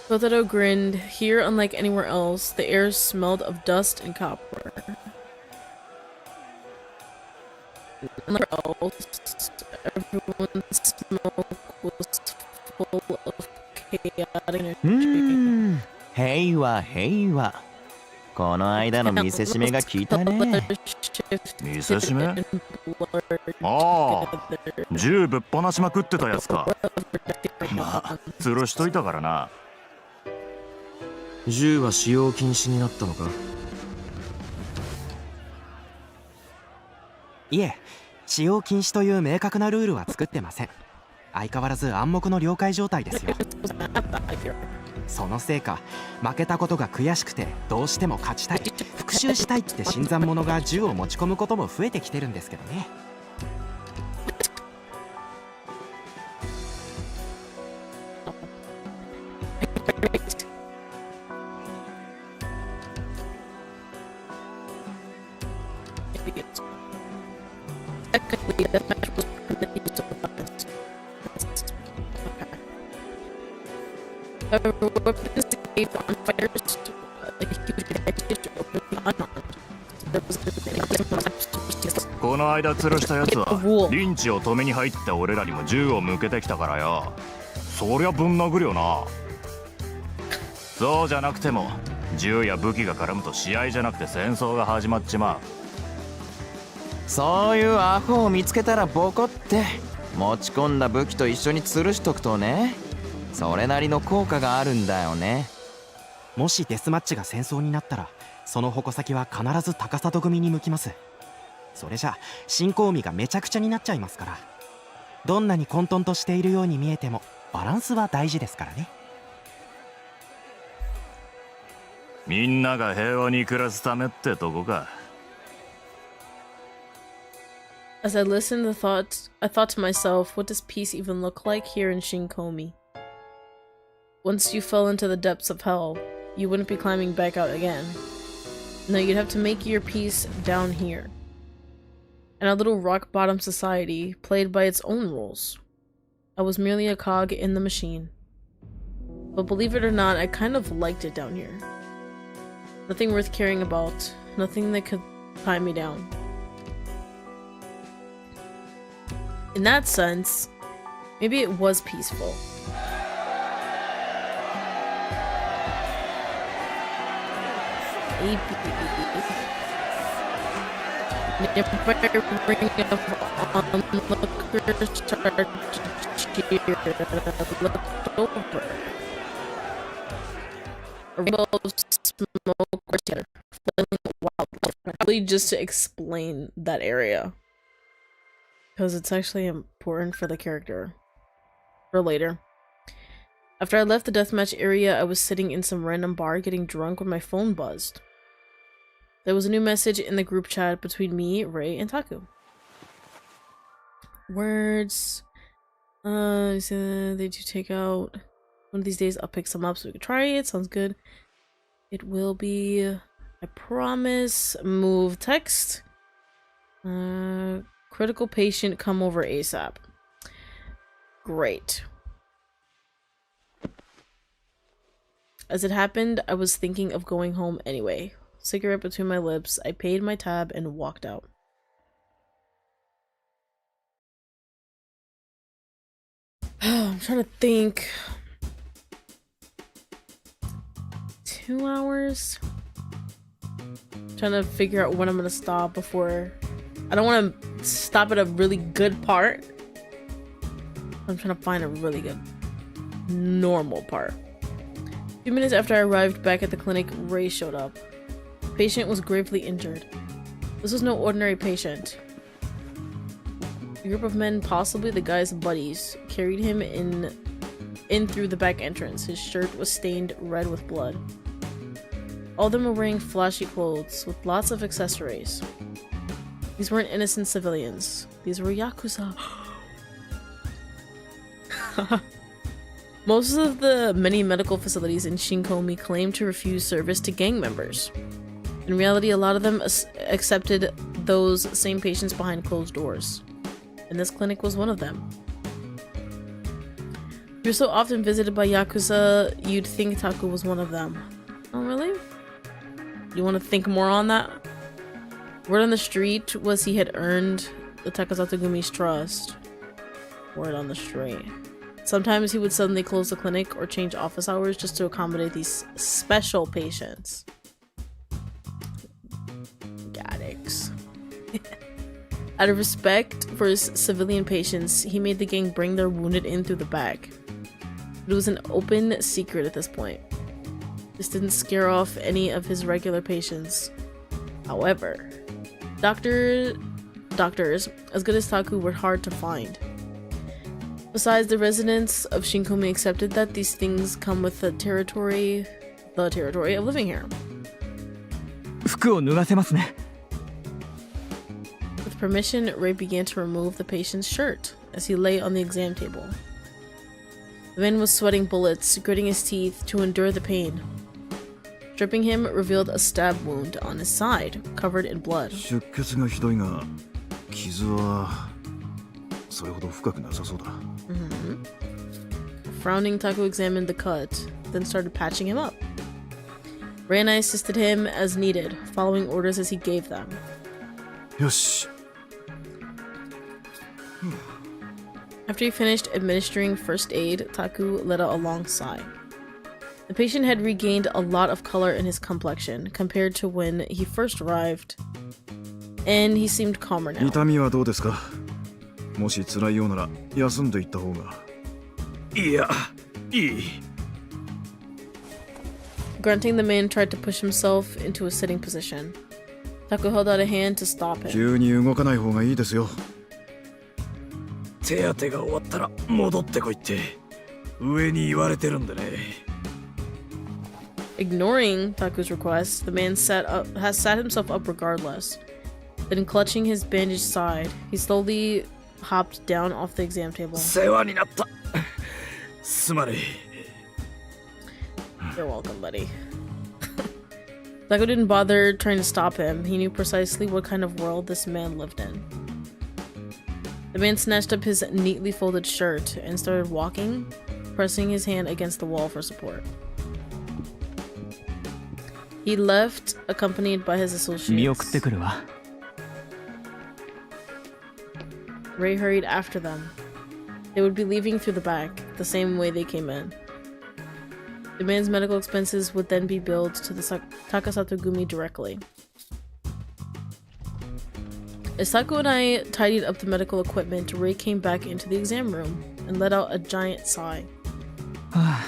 Kotaro grinned. Here, unlike anywhere else, the air smelled of dust and copper. Nowhere else, everyone's smoke was full of chaotic energy. 平和平和。この間の見せしめが効いたね。見せしめ？ああ、銃ぶっ放しまくってたやつか。まあ、吊るしといたからな。銃は使用禁止になったのか？いえ、使用禁止という明確なルールは作ってません。相変わらず暗黙の了解状態ですよ。そのせいか、負けたことが悔しくてどうしても勝ちたい、復讐したいって新参者が銃を持ち込むことも増えてきてるんですけどね。Technically, deathmatch was permitted use of weapons. However, weapons gave on fighters a huge advantage over the unarmed. There was この間吊るしたやつはリンチを止めに入った俺らにも銃を向けてきたからよ。そりゃぶん殴るよな。そうじゃなくても銃や武器が絡むと試合じゃなくて戦争が始まっちまう。そういうアホを見つけたらボコって持ち込んだ武器と一緒に吊るしとくとね、それなりの効果があるんだよね。もしデスマッチが戦争になったら、その矛先は必ず高里組に向きます。それじゃ新興味がめちゃくちゃになっちゃいますから。どんなに混沌としているように見えてもバランスは大事ですからね。みんなが平和に暮らすためってとこか。As I listened, I thought to myself, what does peace even look like here in Shinkomi? Once you fell into the depths of hell, you wouldn't be climbing back out again. No, you'd have to make your peace down here. In a little rock-bottom society, played by its own rules. I was merely a cog in the machine. But believe it or not, I kind of liked it down here. Nothing worth caring about, nothing that could tie me down. In that sense, maybe it was peaceful. Probably just to explain that area. Because it's actually important for the character. For later. After I left the deathmatch area, I was sitting in some random bar getting drunk when my phone buzzed. There was a new message in the group chat between me, Ray, and Taku. Words. They do take out. One of these days I'll pick some up so we can try it. Sounds good. It will be, I promise. Move text. Critical patient, come over ASAP. Great. As it happened, I was thinking of going home anyway. Cigarette between my lips, I paid my tab and walked out. I'm trying to think. 2 hours? Trying to figure out when I'm gonna stop before. I don't want to stop at a really good part. I'm trying to find a really good normal part. A few minutes after I arrived back at the clinic, Ray showed up. The patient was gravely injured. This was no ordinary patient. A group of men, possibly the guy's buddies, carried him in through the back entrance. His shirt was stained red with blood. All of them were wearing flashy clothes with lots of accessories. These weren't innocent civilians. These were Yakuza. Most of the many medical facilities in Shinkomi claim to refuse service to gang members. In reality, a lot of them accepted those same patients behind closed doors. And this clinic was one of them. You're so often visited by Yakuza, you'd think Taku was one of them. Oh, really? You want to think more on that? Word on the street was he had earned the Takasatogumi's trust. Word on the street. Sometimes he would suddenly close the clinic or change office hours just to accommodate these special patients. Gaddix. Out of respect for his civilian patients, he made the gang bring their wounded in through the back. It was an open secret at this point. This didn't scare off any of his regular patients. However, doctors as good as Taku were hard to find. Besides, the residents of Shinkumi accepted that these things come with the territory of living here. 服を脱がせますね。 With permission, Ray began to remove the patient's shirt as he lay on the exam table. The man was sweating bullets, gritting his teeth to endure the pain. Stripping him revealed a stab wound on his side, covered in blood. 出血がひどいが、傷はそれほど深くなさそうだ。Frowning, Taku examined the cut, then started patching him up. Ray and I assisted him as needed, following orders as he gave them. よし。 After he finished administering first aid, Taku let out a long sigh. The patient had regained a lot of color in his complexion compared to when he first arrived, and he seemed calmer now. 痛みはどうですか？もし辛いようなら休んでいった方が。いや、いい。 Grunting, the man tried to push himself into a sitting position. Taku held out a hand to stop him. 急に動かない方がいいですよ。手当てが終わったら戻ってこいって上に言われてるんでね。 Ignoring Taku's request, the man sat himself up regardless. Then, clutching his bandaged side, he slowly hopped down off the exam table. 世話になった。すまねえ。 You're welcome, buddy. Taku didn't bother trying to stop him. He knew precisely what kind of world this man lived in. The man snatched up his neatly folded shirt and started walking, pressing his hand against the wall for support. He left, accompanied by his 見送って associates. くるわ。 Ray hurried after them. They would be leaving through the back, the same way they came in. The man's medical expenses would then be billed to the Takasatogumi directly. As Taku and I tidied up the medical equipment, Ray came back into the exam room and let out a giant sigh. は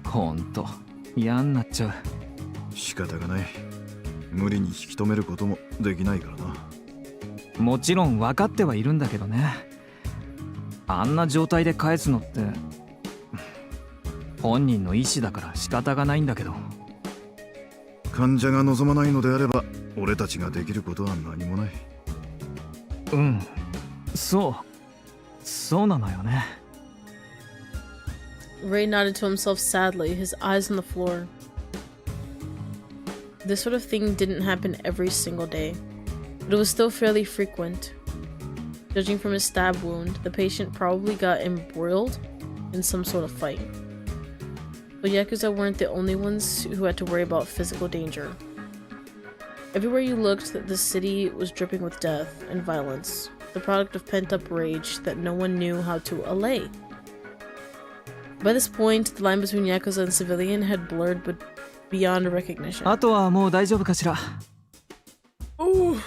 あ、ほんと嫌になっちゃう。仕方がない。無理に引き止めることもできないからな。もちろん分かってはいるんだけどね。あんな状態で返すのって本人の意思だから仕方がないんだけど。患者が望まないのであれば俺たちができることは何もない。うん、そうなのよね。 Ray nodded to himself sadly, his eyes on the floor. This sort of thing didn't happen every single day, but it was still fairly frequent. Judging from his stab wound, the patient probably got embroiled in some sort of fight. But Yakuza weren't the only ones who had to worry about physical danger. Everywhere you looked, the city was dripping with death and violence, the product of pent-up rage that no one knew how to allay. By this point, the line between Yakuza and civilian had blurred but beyond recognition. あとはもう大丈夫かしら。 Ooh.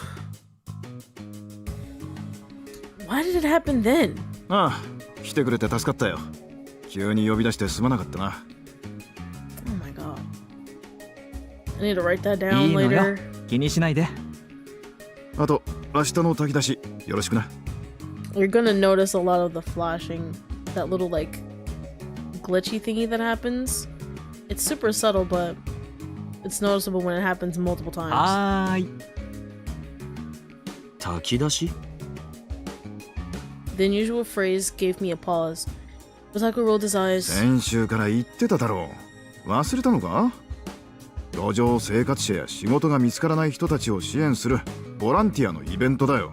Why did it happen then? ああ、来てくれて助かったよ。急に呼び出してすまなかったな。Oh my god. I need to write that down いいのよ。 later. 気にしないで。あと、明日の炊き出しよろしくな。 You're gonna notice a lot of the flashing, that little like glitchy thingy that happens. It's super subtle, but it's noticeable when it happens multiple times. はーい。炊き出し The unusual phrase gave me a pause. Otaku rolled his eyes. 先週から言ってただろう。忘れたのか？路上生活者や仕事が見つからない人たちを支援するボランティアのイベントだよ。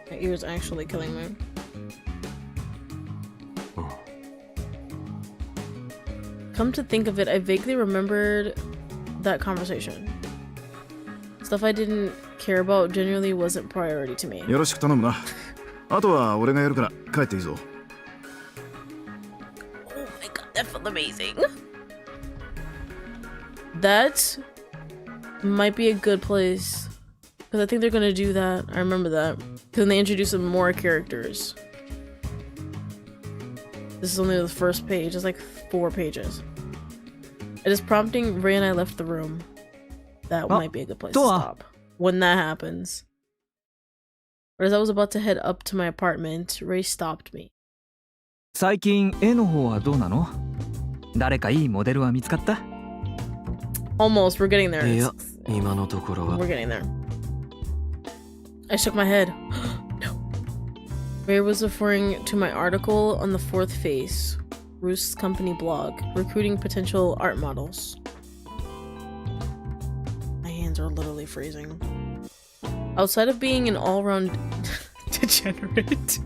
My ears actually killing me. Come to think of it, I vaguely remembered that conversation. Stuff I didn't care about generally wasn't priority to me. よろしく頼むな。あとは俺がやるから帰っていいぞ。Oh my god, that felt amazing. That might be a good place. Because I think they're gonna do that. I remember that. Because they introduce some more characters. This is only the first page. It's like 4 pages. It is prompting Ray and I left the room. That might be a good place to stop. When that happens. But as I was about to head up to my apartment, Ray stopped me. 最近絵の方はどうなの？誰かいいモデルは見つかった？ Almost, we're getting there. いや、今のところは。We're getting there. I shook my head. No. Ray was referring to my article on the fourth face, Roost's company blog, recruiting potential art models. My hands are literally freezing. Outside of being an all-round degenerate,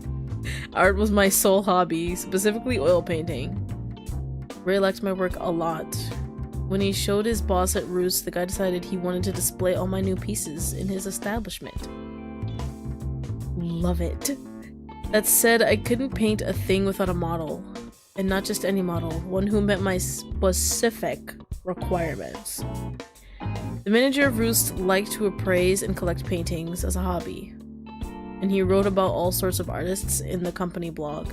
art was my sole hobby, specifically oil painting. Ray liked my work a lot. When he showed his boss at Roost, the guy decided he wanted to display all my new pieces in his establishment. Love it. That said, I couldn't paint a thing without a model. And not just any model, one who met my specific requirements. The manager of Roost liked to appraise and collect paintings as a hobby. And he wrote about all sorts of artists in the company blog,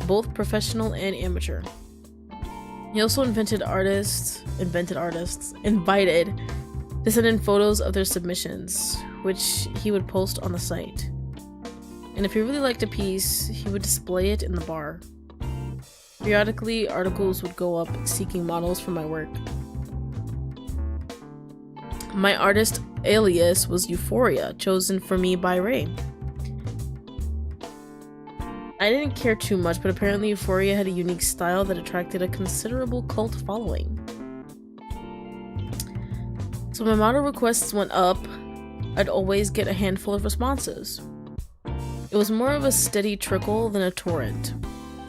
both professional and amateur. He also invited artists to send in photos of their submissions, which he would post on the site. And if he really liked a piece, he would display it in the bar. Periodically, articles would go up seeking models for my work. My artist alias was Euphoria, chosen for me by Ray. I didn't care too much, but apparently Euphoria had a unique style that attracted a considerable cult following. So my model requests went up, I'd always get a handful of responses. It was more of a steady trickle than a torrent,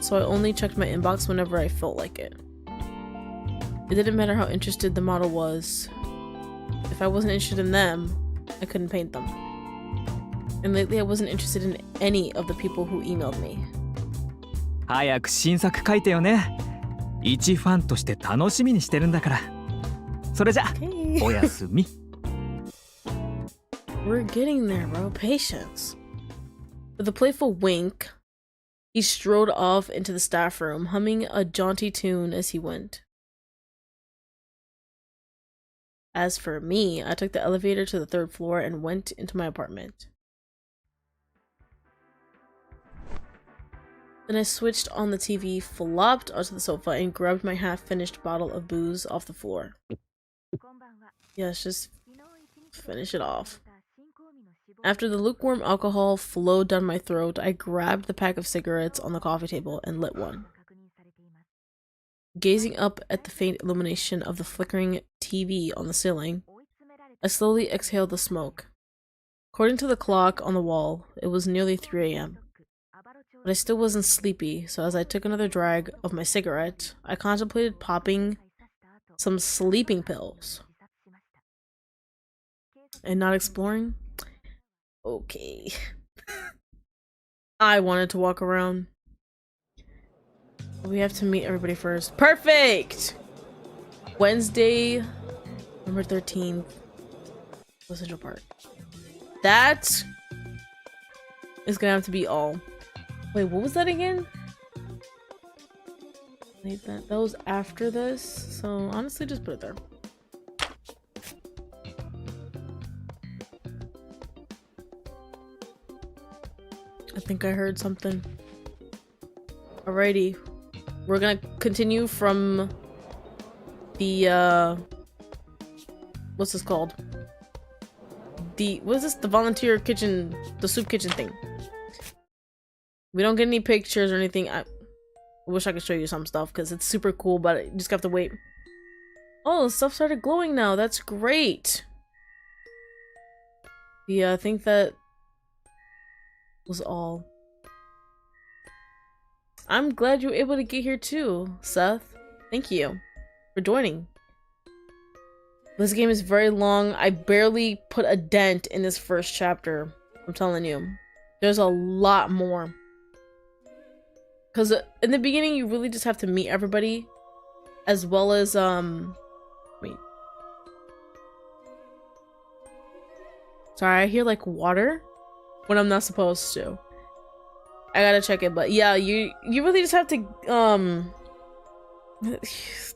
so I only checked my inbox whenever I felt like it. It didn't matter how interested the model was. If I wasn't interested in them, I couldn't paint them. And lately I wasn't interested in any of the people who emailed me. 早く新作書いてよね。一ファンとして楽しみにしてるんだから。それじゃ、おやすみ。We're getting there, bro. Patience. With a playful wink, he strode off into the staff room, humming a jaunty tune as he went. As for me, I took the elevator to the 3rd floor and went into my apartment. Then I switched on the TV, flopped onto the sofa, and grabbed my half-finished bottle of booze off the floor. Yes, just finish it off. After the lukewarm alcohol flowed down my throat, I grabbed the pack of cigarettes on the coffee table and lit one. Gazing up at the faint illumination of the flickering TV on the ceiling, I slowly exhaled the smoke. According to the clock on the wall, it was nearly 3 a.m. But I still wasn't sleepy, so as I took another drag of my cigarette, I contemplated popping some sleeping pills. And not exploring? Okay. I wanted to walk around. We have to meet everybody first. Perfect! Wednesday, November 13th, Central Park. That is gonna have to be all. Wait, what was that again? Wait, that was after this, so honestly just put it there. I think I heard something. Alrighty. We're gonna continue from the what's this called? What is this? The volunteer kitchen, the soup kitchen thing. We don't get any pictures or anything. I wish I could show you some stuff because it's super cool, but you just have to wait. Oh, the stuff started glowing now. That's great. Yeah, I think that was all. I'm glad you were able to get here too, Seth. Thank you for joining. This game is very long. I barely put a dent in this first chapter. I'm telling you. There's a lot more. Because in the beginning, you really just have to meet everybody. As well as, wait. Sorry, I hear like water when I'm not supposed to. I gotta check it, but yeah, you really just have to,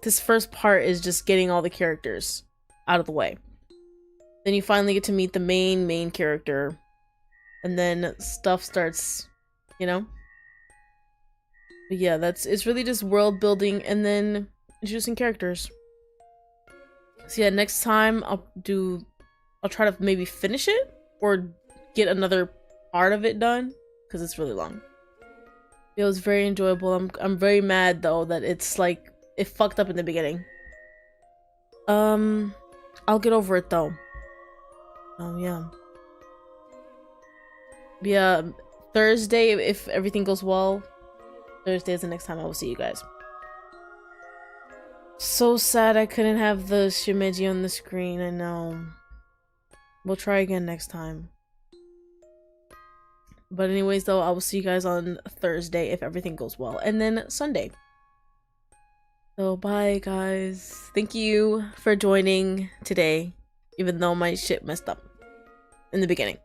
this first part is just getting all the characters out of the way. Then you finally get to meet the main character. And then stuff starts, you know? But yeah, it's really just world building and then introducing characters. So yeah, next time I'll try to maybe finish it or get another part of it done because it's really long. It was very enjoyable. I'm very mad though that it's like it fucked up in the beginning. I'll get over it though. Yeah. Yeah, Thursday, if everything goes well, Thursday is the next time I will see you guys. So sad I couldn't have the shimeji on the screen, I know. We'll try again next time. But anyways though, I will see you guys on Thursday if everything goes well. And then Sunday. So bye guys. Thank you for joining today, even though my shit messed up in the beginning.